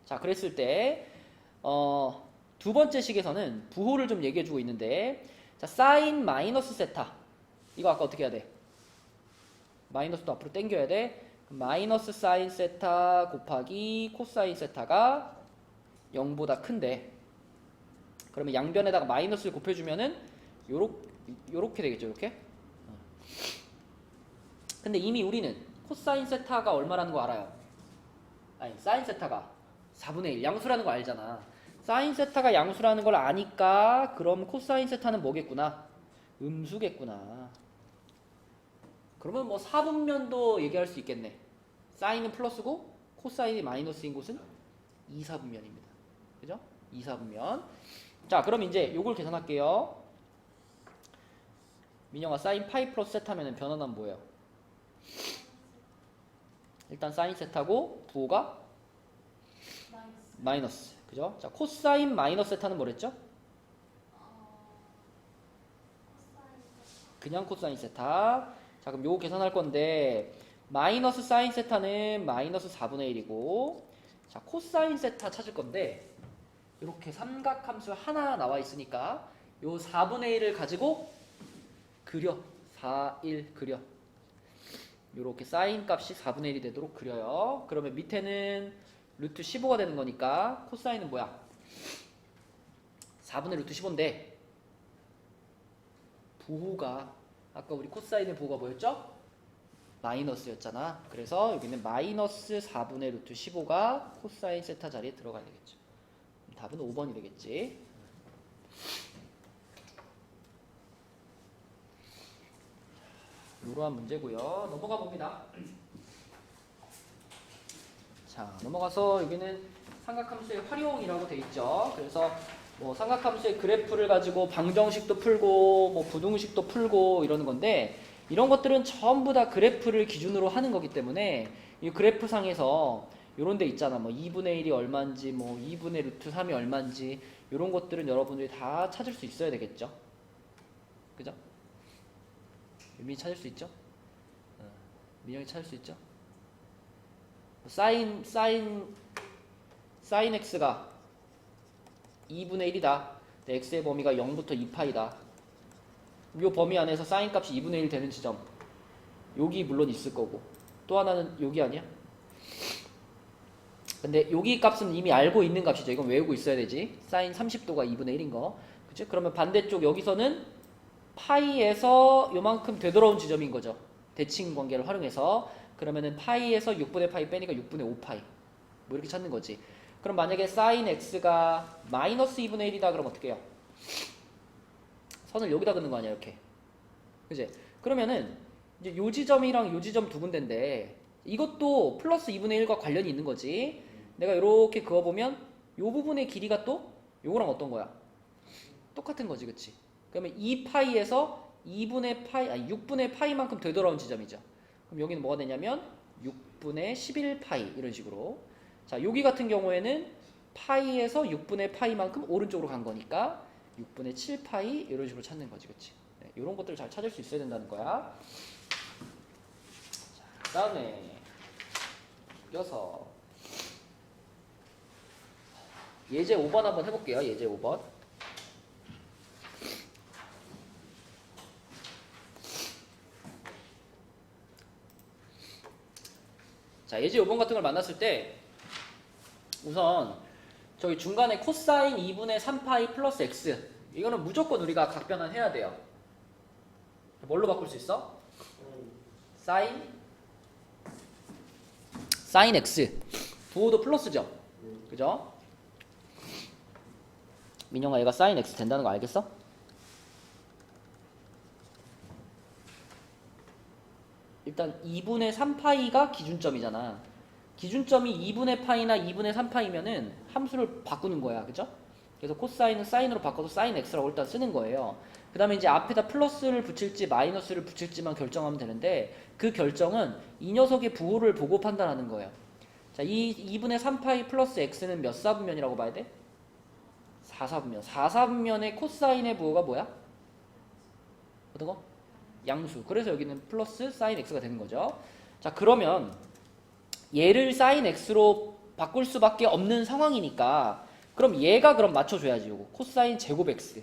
A: 자, 그랬을 때 두 번째 식에서는 부호를 좀 얘기해주고 있는데 자, 사인 마이너스 세타 이거 아까 어떻게 해야 돼? 마이너스도 앞으로 당겨야 돼. 마이너스 사인 세타 곱하기 코사인 세타가 0보다 큰데 그러면 양변에다가 마이너스를 곱해주면은 요렇게 되겠죠. 이렇게. 근데 이미 우리는 코사인 세타가 얼마라는 거 알아요? 아니, 사인 세타가 4분의 1 양수라는 거 알잖아. 사인 세타가 양수라는 걸 아니까 그럼 코사인 세타는 뭐겠구나? 음수겠구나. 그러면 뭐 4분면도 얘기할 수 있겠네. 사인은 플러스고 코사인이 마이너스인 곳은 2, 4분면입니다. 그죠? 2, 4분면. 자, 그럼 이제 요걸 계산할게요. 민영아, 사인 파이 플러스 세타면 변화는 뭐예요? 일단 사인 세타고 부호가 마이너스. 그죠? 자, 코사인 마이너스 세타는 뭐랬죠? 그냥 코사인 세타. 자, 그럼 요거 계산할 건데 마이너스 사인 세타는 마이너스 4분의 1이고 자, 코사인 세타 찾을 건데 이렇게 삼각함수 하나 나와 있으니까 요 4분의 1을 가지고 그려. 4, 1 그려. 요렇게 사인 값이 4분의 1이 되도록 그려요. 그러면 밑에는 루트 15가 되는 거니까 코사인은 뭐야? 4분의 루트 15인데 부호가 아까 우리 코사인의 부호가 뭐였죠? 마이너스였잖아. 그래서 여기는 마이너스 4분의 루트 15가 코사인 세타 자리에 들어가야 되겠죠. 답은 5번이 되겠지. 이러한 문제고요. 넘어가 봅니다. 자, 넘어가서 여기는 삼각함수의 활용이라고 돼 있죠. 그래서 뭐 삼각함수의 그래프를 가지고 방정식도 풀고 뭐 부등식도 풀고 이러는 건데 이런 것들은 전부 다 그래프를 기준으로 하는 거기 때문에 이 그래프 상에서 요런 데 있잖아. 뭐 2분의 1이 얼마인지 뭐 2분의 루트 3이 얼마인지 이런 것들은 여러분들이 다 찾을 수 있어야 되겠죠. 그죠? 민이 찾을 수 있죠? 민영이 찾을 수 있죠? 사인 x가 2분의 1이다. x의 범위가 0부터 2파이다. 이 범위 안에서 사인 값이 2분의 1 되는 지점. 여기 물론 있을 거고. 또 하나는 여기 아니야? 근데 여기 값은 이미 알고 있는 값이죠. 이건 외우고 있어야 되지. 사인 30도가 2분의 1인 거. 그치? 그러면 반대쪽 여기서는 파이에서 요만큼 되돌아온 지점인 거죠. 대칭 관계를 활용해서. 그러면은 파이에서 6분의 파이 빼니까 6분의 5파이. 뭐 이렇게 찾는 거지. 그럼 만약에 사인 x가 마이너스 2분의 1이다 그러면 어떻게 해요? 선을 여기다 긋는 거 아니야 이렇게. 그지? 그러면은 이제 요 지점이랑 요 지점 두 군데인데 이것도 플러스 2분의 1과 관련이 있는 거지. 내가 이렇게 그어보면 요 부분의 길이가 또 요거랑 어떤 거야? 똑같은 거지, 그치? 그러면 2파이에서 6분의 파이만큼 되돌아온 지점이죠. 그럼 여기는 뭐가 되냐면 6분의 11파이 이런 식으로. 자, 여기 같은 경우에는 파이에서 6분의 파이만큼 오른쪽으로 간 거니까 6분의 7파이 이런 식으로 찾는 거지, 그치? 네, 이런 것들을 잘 찾을 수 있어야 된다는 거야. 자, 그 다음에 이어서 예제 5번 한번 해볼게요. 예제 5번. 자, 예제 5번 같은 걸 만났을 때 우선 저기 중간에 코사인 2분의 3파이 플러스 x 이거는 무조건 우리가 각변환 해야 돼요. 뭘로 바꿀 수 있어? 사인 x 부호도 플러스죠. 그죠? 민영아 얘가 사인 x 된다는 거 알겠어? 일단 2분의 3파이가 기준점이잖아. 기준점이 2분의 파이나 2분의 3파이면은 함수를 바꾸는 거야. 그죠? 그래서 코사인은 사인으로 바꿔서 사인 x라고 일단 쓰는 거예요. 그 다음에 이제 앞에다 플러스를 붙일지 마이너스를 붙일지만 결정하면 되는데 그 결정은 이 녀석의 부호를 보고 판단하는 거예요. 자, 이 2분의 3파이 플러스 x는 몇 사분면이라고 봐야 돼? 4사분면. 4사분면의 코사인의 부호가 뭐야? 어떤 거? 양수. 그래서 여기는 플러스 사인 x가 되는 거죠. 자, 그러면 얘를 사인 x로 바꿀 수밖에 없는 상황이니까 그럼 얘가 그럼 맞춰줘야지. 요거 코사인 제곱 x.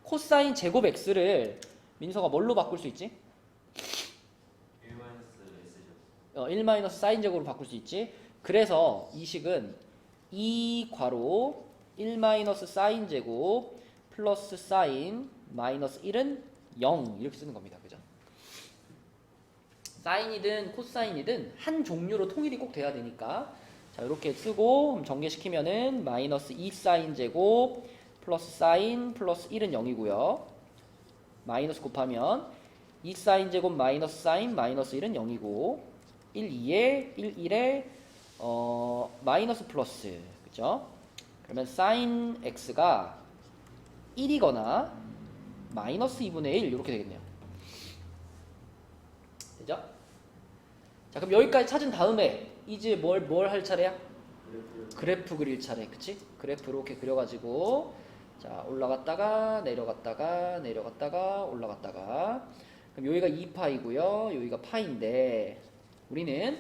A: 코사인 제곱 x를 민서가 뭘로 바꿀 수 있지?
B: 1-S죠.
A: 1 사인 제곱으로 바꿀 수 있지. 그래서 이 식은 2 괄호 1 사인 제곱 플러스 사인 마이너스 1은 0 이렇게 쓰는 겁니다. 그죠? 사인이든 코사인이든 한 종류로 통일이 꼭 돼야 되니까 자 이렇게 쓰고 전개시키면은 마이너스 2 사인 제곱 플러스 사인 플러스 1은 0이고요. 마이너스 곱하면 2 사인 제곱 마이너스 사인 마이너스 1은 0이고 1, 2에 1, 1에 마이너스 플러스 그죠? 그러면 사인 x가 1이거나 마이너스 2분의 1 이렇게 되겠네요. 되죠? 자 그럼 여기까지 찾은 다음에 이제 뭘 할 차례야? 그래프 그릴 차례. 그치? 그래프 이렇게 그려가지고 자 올라갔다가 내려갔다가 내려갔다가 올라갔다가 그럼 여기가 2파이고요 여기가 파인데 우리는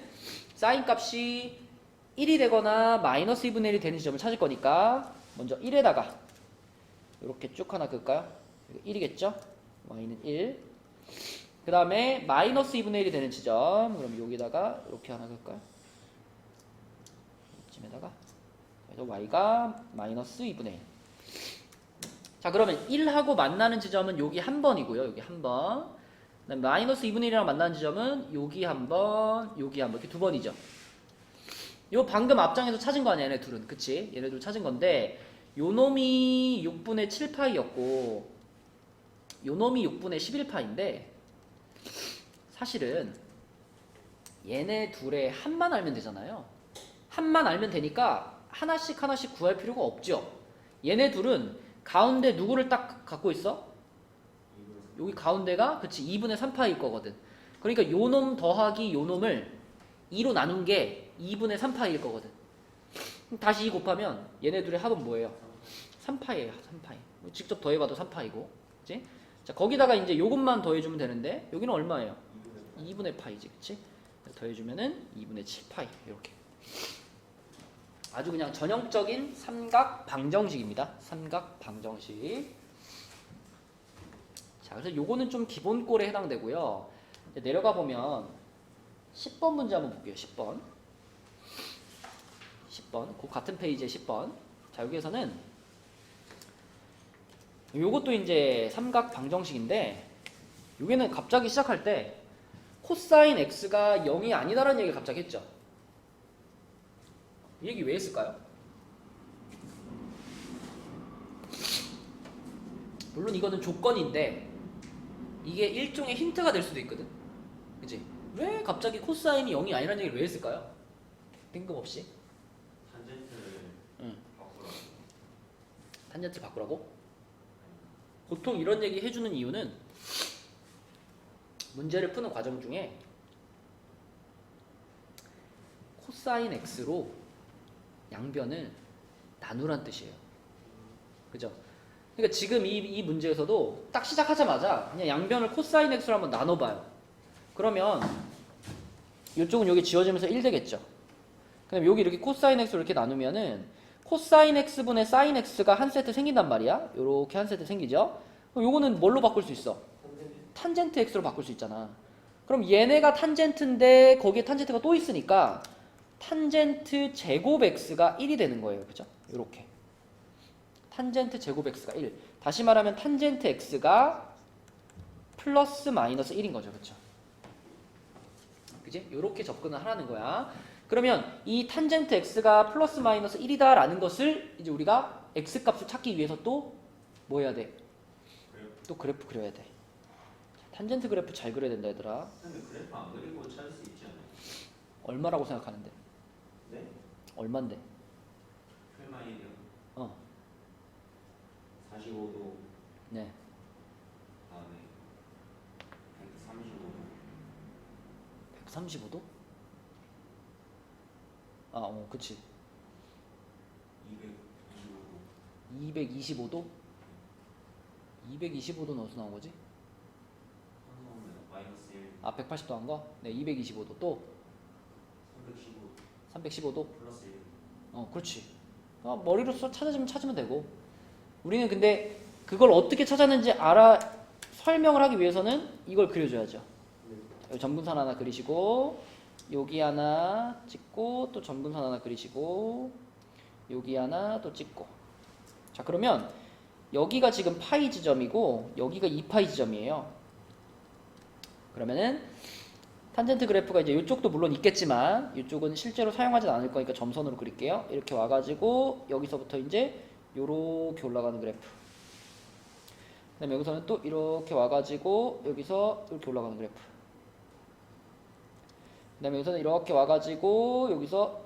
A: 사인 값이 1이 되거나 마이너스 2분의 1이 되는 지점을 찾을 거니까 먼저 1에다가 이렇게 쭉 하나 그을까요? 1이겠죠? y는 1. 그 다음에 마이너스 2분의 1이 되는 지점, 그럼 여기다가 이렇게 하나 그을까요? 이쯤에다가 그래서 y가 마이너스 2분의 1. 자, 그러면 1하고 만나는 지점은 여기 한 번이고요. 여기 한 번. 그다음에 마이너스 2분의 1이랑 만나는 지점은 여기 한 번, 여기 한 번. 이렇게 두 번이죠. 요 방금 앞장에서 찾은 거 아니야, 얘네 둘은. 그치? 얘네 둘 찾은 건데 요 놈이 6분의 7파이였고 요 놈이 6분의 11파인데 사실은 얘네 둘의 합만 알면 되잖아요. 합만 알면 되니까 하나씩 하나씩 구할 필요가 없죠. 얘네 둘은 가운데 누구를 딱 갖고 있어? 여기 가운데가 그치 2분의 3파일 거거든. 그러니까 요 놈 더하기 요 놈을 2로 나눈 게 2분의 3파일 거거든. 다시 2 곱하면 얘네 둘의 합은 뭐예요? 3파예요. 3파이. 직접 더해봐도 3파이고. 그치? 자, 거기다가 이제 요것만 더해주면 되는데 여기는 얼마예요? 2분의 파이지. 그치? 더해주면은 2분의 7파이. 이렇게. 아주 그냥 전형적인 삼각 방정식입니다. 삼각 방정식. 자, 그래서 요거는 좀 기본꼴에 해당되고요. 이제 내려가 보면 10번 문제 한번 볼게요. 10번. 그 같은 페이지에 10번. 자, 여기에서는 요것도 이제 삼각 방정식인데 여기는 갑자기 시작할 때 코사인 x가 0이 아니다라는 얘기를 갑자기 했죠. 이 얘기 왜 했을까요? 물론 이거는 조건인데 이게 일종의 힌트가 될 수도 있거든. 그치? 왜 갑자기 코사인이 0이 아니라는 얘기를 왜 했을까요? 뜬금없이.
B: 탄젠트를 바꾸라고.
A: 탄젠트 바꾸라고? 보통 이런 얘기 해주는 이유는 문제를 푸는 과정 중에 코사인 x로 양변을 나누란 뜻이에요. 그죠? 그러니까 지금 이 문제에서도 딱 시작하자마자 그냥 양변을 코사인 x로 한번 나눠봐요. 그러면 이쪽은 여기 지워지면서 1 되겠죠. 그럼 여기 이렇게 코사인 x로 이렇게 나누면은 코사인 x분의 사인 x가 한 세트 생긴단 말이야. 요렇게 한 세트 생기죠. 그럼 요거는 뭘로 바꿀 수 있어? 탄젠트 x로 바꿀 수 있잖아. 그럼 얘네가 탄젠트인데 거기에 탄젠트가 또 있으니까 탄젠트 제곱 x가 1이 되는 거예요. 그죠? 요렇게. 탄젠트 제곱 x가 1. 다시 말하면 탄젠트 x가 플러스 마이너스 1인 거죠. 그렇죠? 그지? 요렇게 접근을 하라는 거야. 그러면 이 탄젠트 x가 플러스 마이너스 1이다라는 것을 이제 우리가 x 값을 찾기 위해서 또 뭐 해야 돼? 또 그래프 그려야 돼. 탄젠트 그래프 잘 그려야 된다 얘들아.
B: 근데 그래프 안 그리고 찾을 수 있지 않아요?
A: 얼마라고 생각하는데?
B: 네?
A: 얼만데?
B: 풀마일이요. 45도
A: 네.
B: 다음에 135도.
A: 135도? 그치.
B: 225도.
A: 225도? 225도는 어디서 나온 거지?
B: 마이너스 1.
A: 180도 한 거? 네, 225도. 또
B: 315.
A: 315도?
B: 플러스 1.
A: 그렇지. 머리로 찾으면 되고. 우리는 근데 그걸 어떻게 찾았는지 설명을 하기 위해서는 이걸 그려줘야죠. 여기 점근선 하나 그리시고, 여기 하나 찍고, 또 점근선 하나 그리시고, 여기 하나 또 찍고. 자, 그러면 여기가 지금 파이 지점이고, 여기가 2파이 지점이에요. 그러면은 탄젠트 그래프가 이제 이쪽도 물론 있겠지만 이쪽은 실제로 사용하진 않을 거니까 점선으로 그릴게요. 이렇게 와가지고 여기서부터 이제 요렇게 올라가는 그래프. 그 다음에 여기서는 또 이렇게 와가지고 여기서 이렇게 올라가는 그래프. 그 다음에 여기서는 이렇게 와가지고 여기서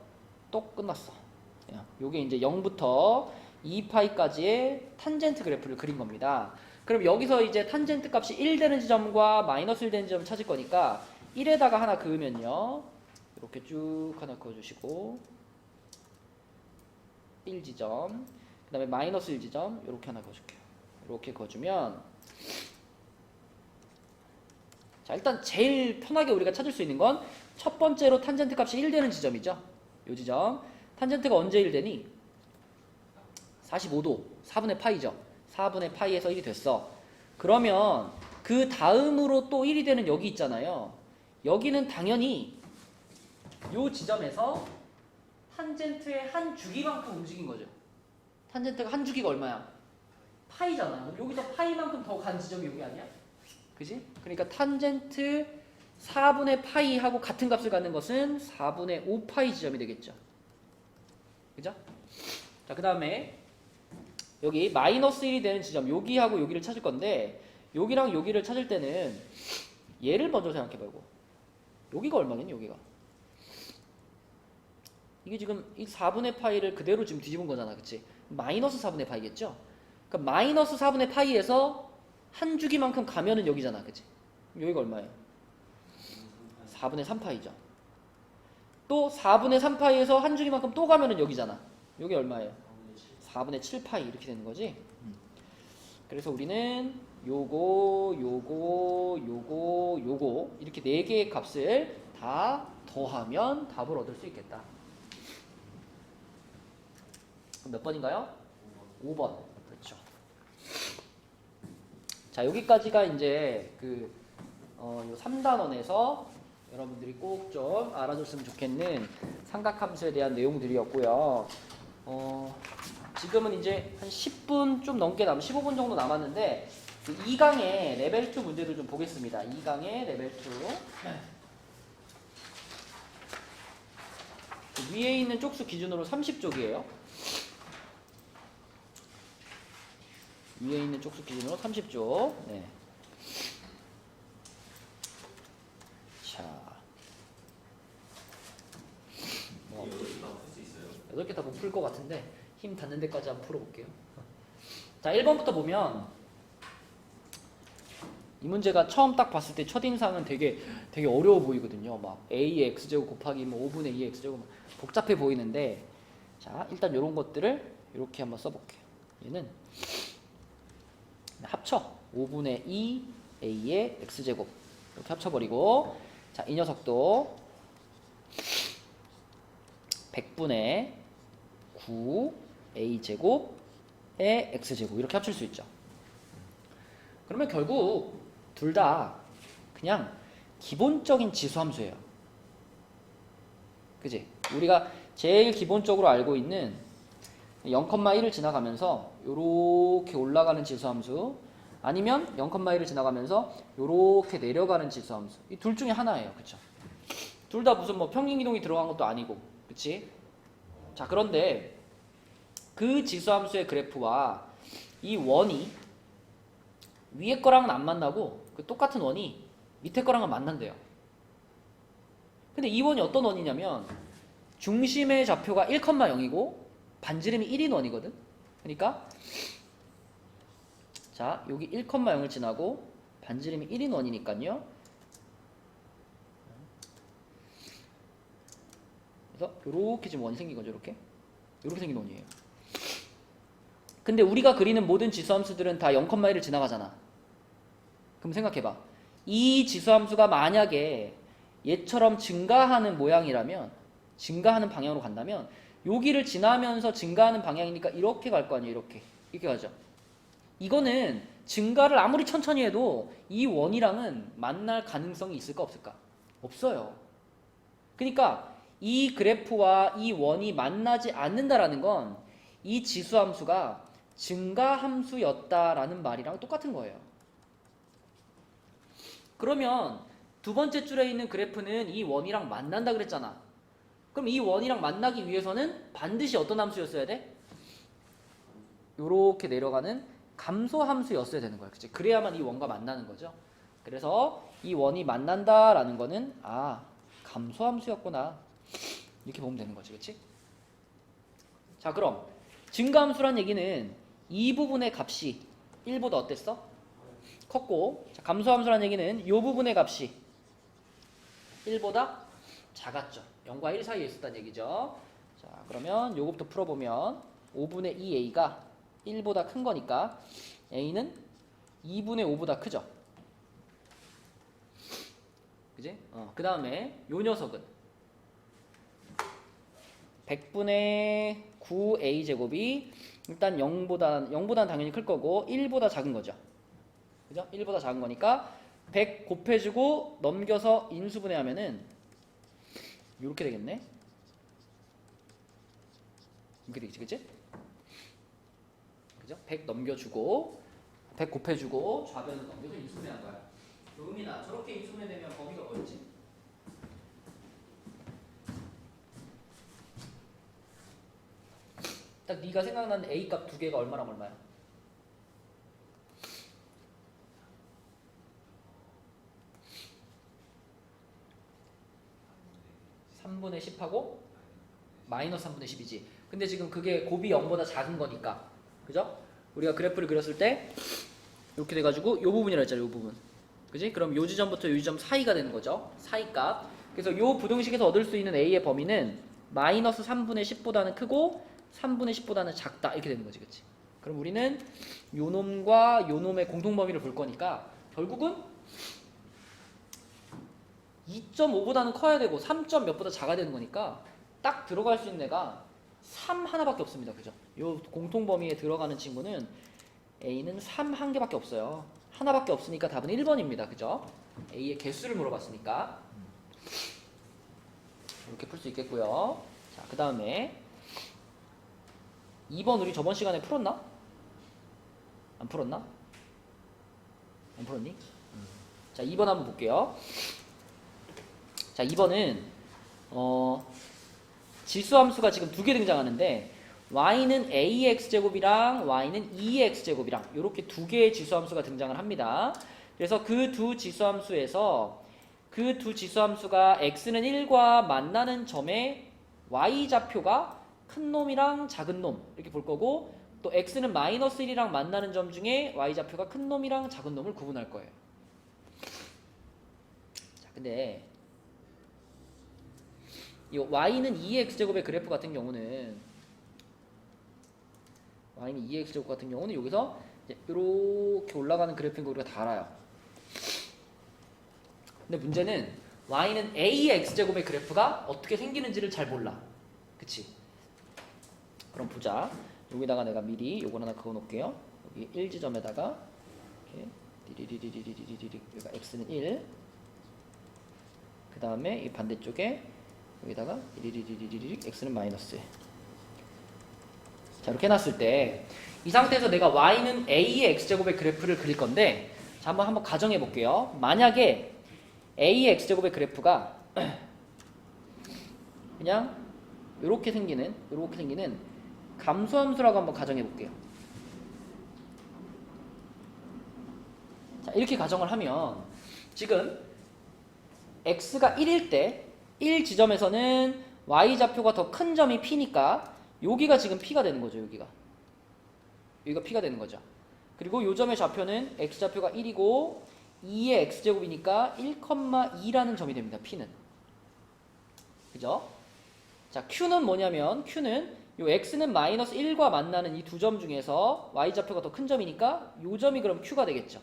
A: 또 끝났어. 요게 이제 0부터 2파이까지의 탄젠트 그래프를 그린 겁니다. 그럼 여기서 이제 탄젠트 값이 1 되는 지점과 마이너스 1 되는 지점을 찾을 거니까 1에다가 하나 그으면요. 이렇게 쭉 하나 그어주시고 1지점, 그 다음에 마이너스 1지점 이렇게 하나 그어줄게요. 이렇게 그어주면 자, 일단 제일 편하게 우리가 찾을 수 있는 건 첫 번째로 탄젠트 값이 1 되는 지점이죠. 요 지점. 탄젠트가 언제 1 되니? 45도 4분의 파이죠. 4분의 파이에서 1이 됐어. 그러면 그 다음으로 또 1이 되는 여기 있잖아요. 여기는 당연히 요 지점에서 탄젠트의 한 주기만큼 움직인 거죠. 탄젠트가 한 주기가 얼마야? 파이잖아. 그럼 여기서 파이만큼 더 간 지점이 여기 아니야? 그지? 그러니까 탄젠트 4분의 파이하고 같은 값을 갖는 것은 4분의 5파이 지점이 되겠죠. 그죠? 자, 그 다음에 여기 마이너스 1이 되는 지점 여기하고 여기를 찾을 건데 여기랑 여기를 찾을 때는 얘를 먼저 생각해보고 여기가 얼마겠니? 여기가 이게 지금 이 4분의 파이를 그대로 지금 뒤집은 거잖아. 그치? 마이너스 4분의 파이겠죠? 그러니까 마이너스 4분의 파이에서 한 주기만큼 가면은 여기잖아. 그치? 여기가 얼마예요? 4분의 3파이죠. 또 4분의 3파이에서 한 주기만큼 또 가면은 여기잖아. 여기 얼마예요? 4분의 7파이 이렇게 되는 거지. 그래서 우리는 요거 이렇게 4개의 값을 다 더하면 답을 얻을 수 있겠다. 그럼 몇 번인가요? 5번. 그렇죠. 자, 여기까지가 이제 요 3단원에서 여러분들이 꼭 좀 알아줬으면 좋겠는 삼각함수에 대한 내용들이었고요. 지금은 이제 한 10분 좀 넘게 15분 정도 남았는데 2강의 레벨 2 문제를 좀 보겠습니다. 2강의 레벨 2. 위에 있는 쪽수 기준으로 30쪽이에요. 위에 있는 쪽수 기준으로 30쪽. 네. 자, 8개 다 못 풀 것 같은데 힘 닿는 데까지 한번 풀어볼게요. 자, 1번부터 보면 이 문제가 처음 딱 봤을 때 첫인상은 되게 어려워 보이거든요. 막 a의 x제곱 곱하기 뭐 5분의 2의 x제곱 복잡해 보이는데, 자, 일단 이런 것들을 이렇게 한번 써볼게요. 얘는 합쳐 5분의 2 a의 x제곱 이렇게 합쳐버리고, 자, 이 녀석도 100분의 9 a제곱의 x제곱 이렇게 합칠 수 있죠. 그러면 결국 둘 다 그냥 기본적인 지수함수예요. 그지? 우리가 제일 기본적으로 알고 있는 0,1을 지나가면서 요렇게 올라가는 지수함수, 아니면 0,1을 지나가면서 요렇게 내려가는 지수함수, 이 둘 중에 하나예요. 그쵸? 둘 다 무슨 뭐 평행이동이 들어간 것도 아니고, 그치? 자, 그런데 그 지수함수의 그래프와 이 원이 위에 거랑은 안 만나고 그 똑같은 원이 밑에 거랑은 만난대요. 근데 이 원이 어떤 원이냐면 중심의 좌표가 1,0이고 반지름이 1인 원이거든. 그러니까 자, 여기 1,0을 지나고 반지름이 1인 원이니까요. 그래서 이렇게 지금 원이 생긴 거죠. 이렇게 생긴 원이에요. 근데 우리가 그리는 모든 지수함수들은 다 0,1을 지나가잖아. 그럼 생각해봐. 이 지수함수가 만약에 얘처럼 증가하는 모양이라면, 증가하는 방향으로 간다면 여기를 지나면서 증가하는 방향이니까 이렇게 갈 거 아니에요. 이렇게 가죠. 이거는 증가를 아무리 천천히 해도 이 원이랑은 만날 가능성이 있을까 없을까? 없어요. 그러니까 이 그래프와 이 원이 만나지 않는다라는 건 이 지수함수가 증가함수였다라는 말이랑 똑같은 거예요. 그러면 두 번째 줄에 있는 그래프는 이 원이랑 만난다 그랬잖아. 그럼 이 원이랑 만나기 위해서는 반드시 어떤 함수였어야 돼? 요렇게 내려가는 감소함수였어야 되는 거야. 그치? 그래야만 이 원과 만나는 거죠. 그래서 이 원이 만난다라는 거는 감소함수였구나. 이렇게 보면 되는 거지. 그치? 자, 그럼 증가함수란 얘기는 이 부분의 값이 1보다 어땠어? 컸고, 자, 감소함수란 얘기는 이 부분의 값이 1보다 작았죠. 0과 1 사이에 있었다는 얘기죠. 자, 그러면 요것부터 풀어보면 5분의 2a가 1보다 큰 거니까 a는 2분의 5보다 크죠. 그지? 그 다음에 요 녀석은 100분의 9a제곱이 일단 0보다는 당연히 클 거고 1보다 작은 거죠. 그죠? 1보다 작은 거니까 100 곱해주고 넘겨서 인수분해 하면은 이렇게 되겠네. 이렇게 되겠지, 그치? 그죠? 100 넘겨주고 100 곱해주고 좌변을 넘겨서 인수분해한 거야. 의미나 저렇게 인수분해되면 범위가 뭐였지? 딱 네가 생각나는 a 값 두 개가 얼마랑 얼마야? 3분의 10하고 마이너스 3분의 10이지. 근데 지금 그게 곱이 0보다 작은 거니까, 그죠? 우리가 그래프를 그렸을 때 이렇게 돼가지고 이 부분이라 했잖아요. 이 부분, 그지? 그럼 요 지점부터 요 지점 사이가 되는 거죠. 사이값. 그래서 요 부등식에서 얻을 수 있는 a의 범위는 마이너스 3분의 10보다는 크고 3분의 10보다는 작다 이렇게 되는 거지, 그치? 그럼 우리는 요 놈과 요 놈의 공통범위를 볼 거니까 결국은 2.5보다는 커야 되고 3. 몇보다 작아야 되는 거니까 딱 들어갈 수 있는 애가 3 하나밖에 없습니다. 그죠? 요 공통범위에 들어가는 친구는 A는 3 한 개밖에 없어요. 하나밖에 없으니까 답은 1번입니다. 그죠? A의 개수를 물어봤으니까 이렇게 풀 수 있겠고요. 자, 그 다음에 2번 우리 저번 시간에 풀었나? 안 풀었나? 안 풀었니? 자, 2번 한번 볼게요. 자, 2번은 지수함수가 지금 두 개 등장하는데 y는 ax제곱이랑 y는 2x제곱이랑 이렇게 두 개의 지수함수가 등장을 합니다. 그래서 그 두 지수함수에서 그 두 지수함수가 x는 1과 만나는 점에 y좌표가 큰 놈이랑 작은 놈 이렇게 볼 거고, 또 x는 마이너스 1이랑 만나는 점 중에 y좌표가 큰 놈이랑 작은 놈을 구분할 거예요. 자, 근데 이 y는 2x제곱의 그래프 같은 경우는 y는 2x제곱 같은 경우는 여기서 이렇게 올라가는 그래프인 거 우리가 다 알아요. 근데 문제는 y는 ax제곱의 그래프가 어떻게 생기는지를 잘 몰라. 그치? 그럼 보자. 여기다가 내가 미리 요걸 하나 그어 놓을게요. 여기 1지점에다가 이렇게 디리리리리리리리리 여기가 x는 1, 그 다음에 이 반대쪽에 여기다가 리리리리리리 x는 마이너스 1. 자, 이렇게 해놨을 때 이 상태에서 내가 y는 a의 x제곱의 그래프를 그릴 건데, 자, 한번 가정해 볼게요. 만약에 a의 x제곱의 그래프가 그냥 이렇게 생기는 감소함수라고 한번 가정해 볼게요. 자, 이렇게 가정을 하면 지금 x가 1일 때 1 지점에서는 y좌표가 더 큰 점이 p니까 여기가 지금 p가 되는 거죠. 여기가 p가 되는 거죠. 그리고 요 점의 좌표는 x좌표가 1이고 2의 x제곱이니까 1,2라는 점이 됩니다. p는. 그죠? 자, q는 뭐냐면 q는 요 x는 마이너스 1과 만나는 이 두 점 중에서 y좌표가 더 큰 점이니까 요 점이 그럼 q가 되겠죠.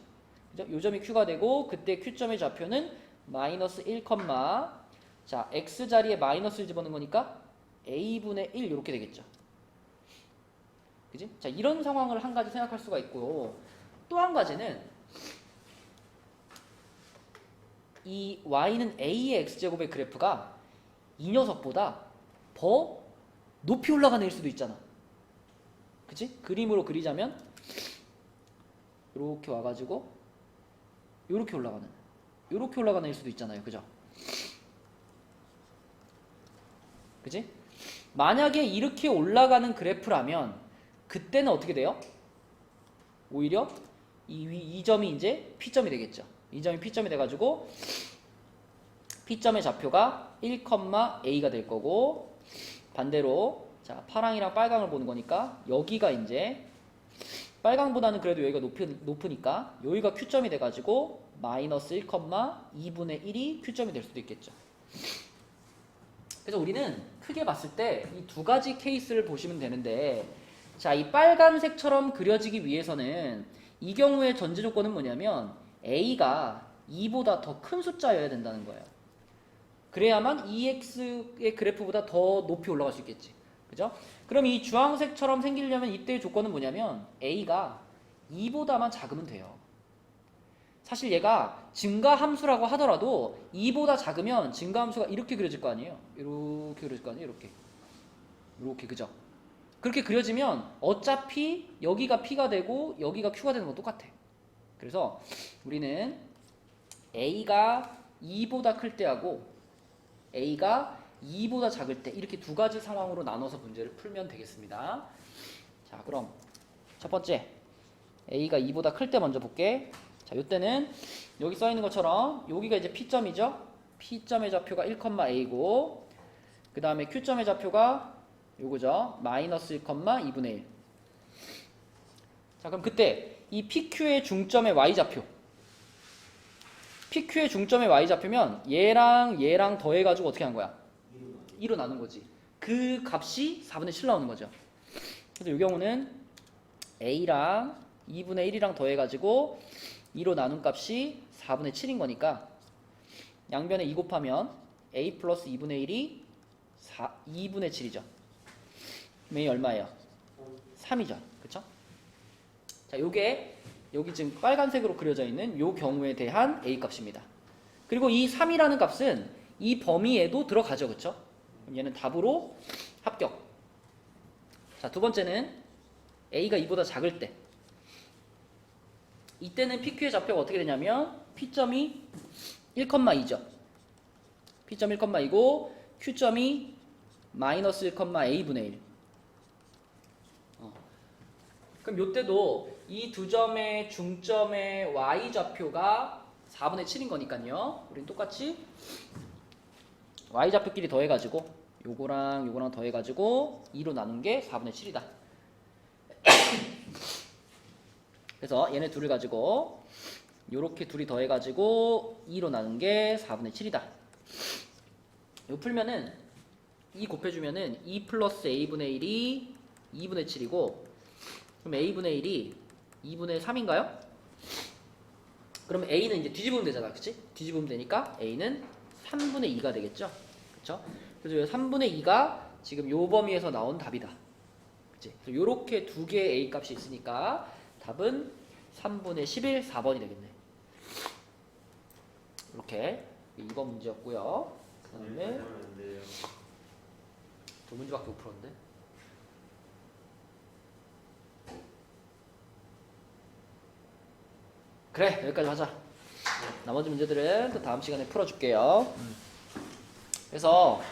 A: 그죠? 요 점이 q가 되고 그때 q점의 좌표는 마이너스 1, 자, x 자리에 마이너스를 집어넣은 거니까 a분의 1 이렇게 되겠죠. 그지? 자, 이런 상황을 한 가지 생각할 수가 있고요. 또 한 가지는 이 y는 a의 x제곱의 그래프가 이 녀석보다 더 높이 올라가는 일 수도 있잖아. 그치? 그림으로 그리자면 이렇게 와가지고 이렇게 올라가는 일 수도 있잖아요. 그죠? 그치? 만약에 이렇게 올라가는 그래프라면 그때는 어떻게 돼요? 오히려 이 점이 이제 P점이 되겠죠. 이 점이 P점이 돼가지고 P점의 좌표가 1,A가 될 거고, 반대로 자, 파랑이랑 빨강을 보는 거니까 여기가 이제 빨강보다는 그래도 여기가 높으니까 여기가 Q점이 돼가지고 마이너스 1,2분의 1이 Q점이 될 수도 있겠죠. 그래서 우리는 크게 봤을 때 이 두 가지 케이스를 보시면 되는데, 자, 이 빨간색처럼 그려지기 위해서는 이 경우의 전제 조건은 뭐냐면 A가 2보다 더 큰 숫자여야 된다는 거예요. 그래야만 EX의 그래프보다 더 높이 올라갈 수 있겠지. 그죠? 그럼 이 주황색처럼 생기려면 이때의 조건은 뭐냐면 A가 2보다만 작으면 돼요. 사실 얘가 증가함수라고 하더라도 2보다 작으면 증가함수가 이렇게 그려질 거 아니에요. 이렇게 그려질 거 아니에요. 이렇게 그죠? 그렇게 그려지면 어차피 여기가 P가 되고 여기가 Q가 되는 건 똑같아. 그래서 우리는 A가 2보다 클 때하고 A가 2보다 작을 때 이렇게 두 가지 상황으로 나눠서 문제를 풀면 되겠습니다. 자, 그럼 첫 번째 A가 2보다 클 때 먼저 볼게. 자, 이때는 여기 써 있는 것처럼 여기가 이제 P점이죠. P점의 좌표가 1,A고 그 다음에 Q점의 좌표가 요거죠. 마이너스 1,2분의 1. 자, 그럼 그때 이 PQ의 중점의 Y좌표 PQ의 중점의 Y좌표면 얘랑 더해가지고 어떻게 한 거야? 2로 나눈 거지. 그 값이 4분의 7 나오는 거죠. 그래서 이 경우는 A랑 2분의 1이랑 더해가지고 2로 나눈 값이 4분의 7인 거니까 양변에 2 곱하면 A 플러스 2분의 1이 2분의 7이죠. 그럼 A 얼마예요? 3이죠. 그쵸? 자, 요게 여기 지금 빨간색으로 그려져 있는 요 경우에 대한 A 값입니다. 그리고 이 3이라는 값은 이 범위에도 들어가죠. 그쵸? 그럼 얘는 답으로 합격. 자, 두 번째는 A가 2보다 작을 때 이때는 PQ의 좌표가 어떻게 되냐면 P점이 1,2죠. P점 1,2고 Q점이 마이너스 1,A분의 1. 그럼 요때도 이 두 점의 중점의 Y좌표가 4분의 7인 거니까요. 우린 똑같이 Y좌표끼리 더해가지고 요거랑 더해가지고 2로 나눈 게 4분의 7이다. 그래서 얘네 둘을 가지고 요렇게 둘이 더해가지고 2로 나눈 게 4분의 7이다. 이거 풀면은 2 곱해주면은 2 플러스 A분의 1이 2분의 7이고 그럼 A분의 1이 2분의 3인가요? 그럼 A는 이제 뒤집으면 되잖아. 그치? 뒤집으면 되니까 A는 3분의 2가 되겠죠? 그쵸? 그래서 3분의 2가 지금 요 범위에서 나온 답이다. 그치? 그래서 요렇게 두 개의 A 값이 있으니까 답은 3분의 11, 4번이 되겠네. 이렇게 2번 문제였고요. 그 다음에 두 문제밖에 못 풀었는데. 그래, 여기까지 하자. 나머지 문제들은 또 다음 시간에 풀어줄게요. 그래서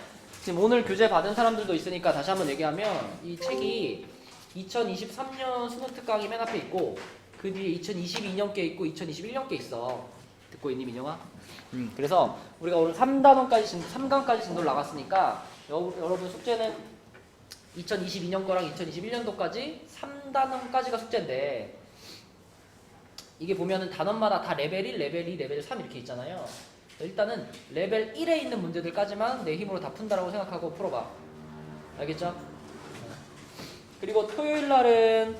A: 지금 오늘 교재 받은 사람들도 있으니까 다시 한번 얘기하면 이 책이 2023년 수능 특강이 맨 앞에 있고 그 뒤에 2022년 게 있고 2021년 게 있어. 듣고 있니, 민영아? 그래서 우리가 오늘 3강까지 진도를 나갔으니까 여러분 숙제는 2022년 거랑 2021년도까지 3단원까지가 숙제인데 이게 보면은 단원마다 다 레벨 1, 레벨 2, 레벨 3 이렇게 있잖아요. 일단은 레벨 1에 있는 문제들까지만 내 힘으로 다 푼다라고 생각하고 풀어봐. 알겠죠? 그리고 토요일 날은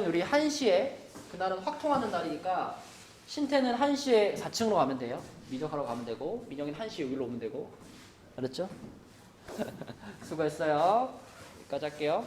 A: 우리 1시에 그날은 확통하는 날이니까 신태는 1시에 4층으로 가면 돼요. 미적하러 가면 되고 민영이는 1시에 여기로 오면 되고. 알았죠? 수고했어요. 여기까지 할게요.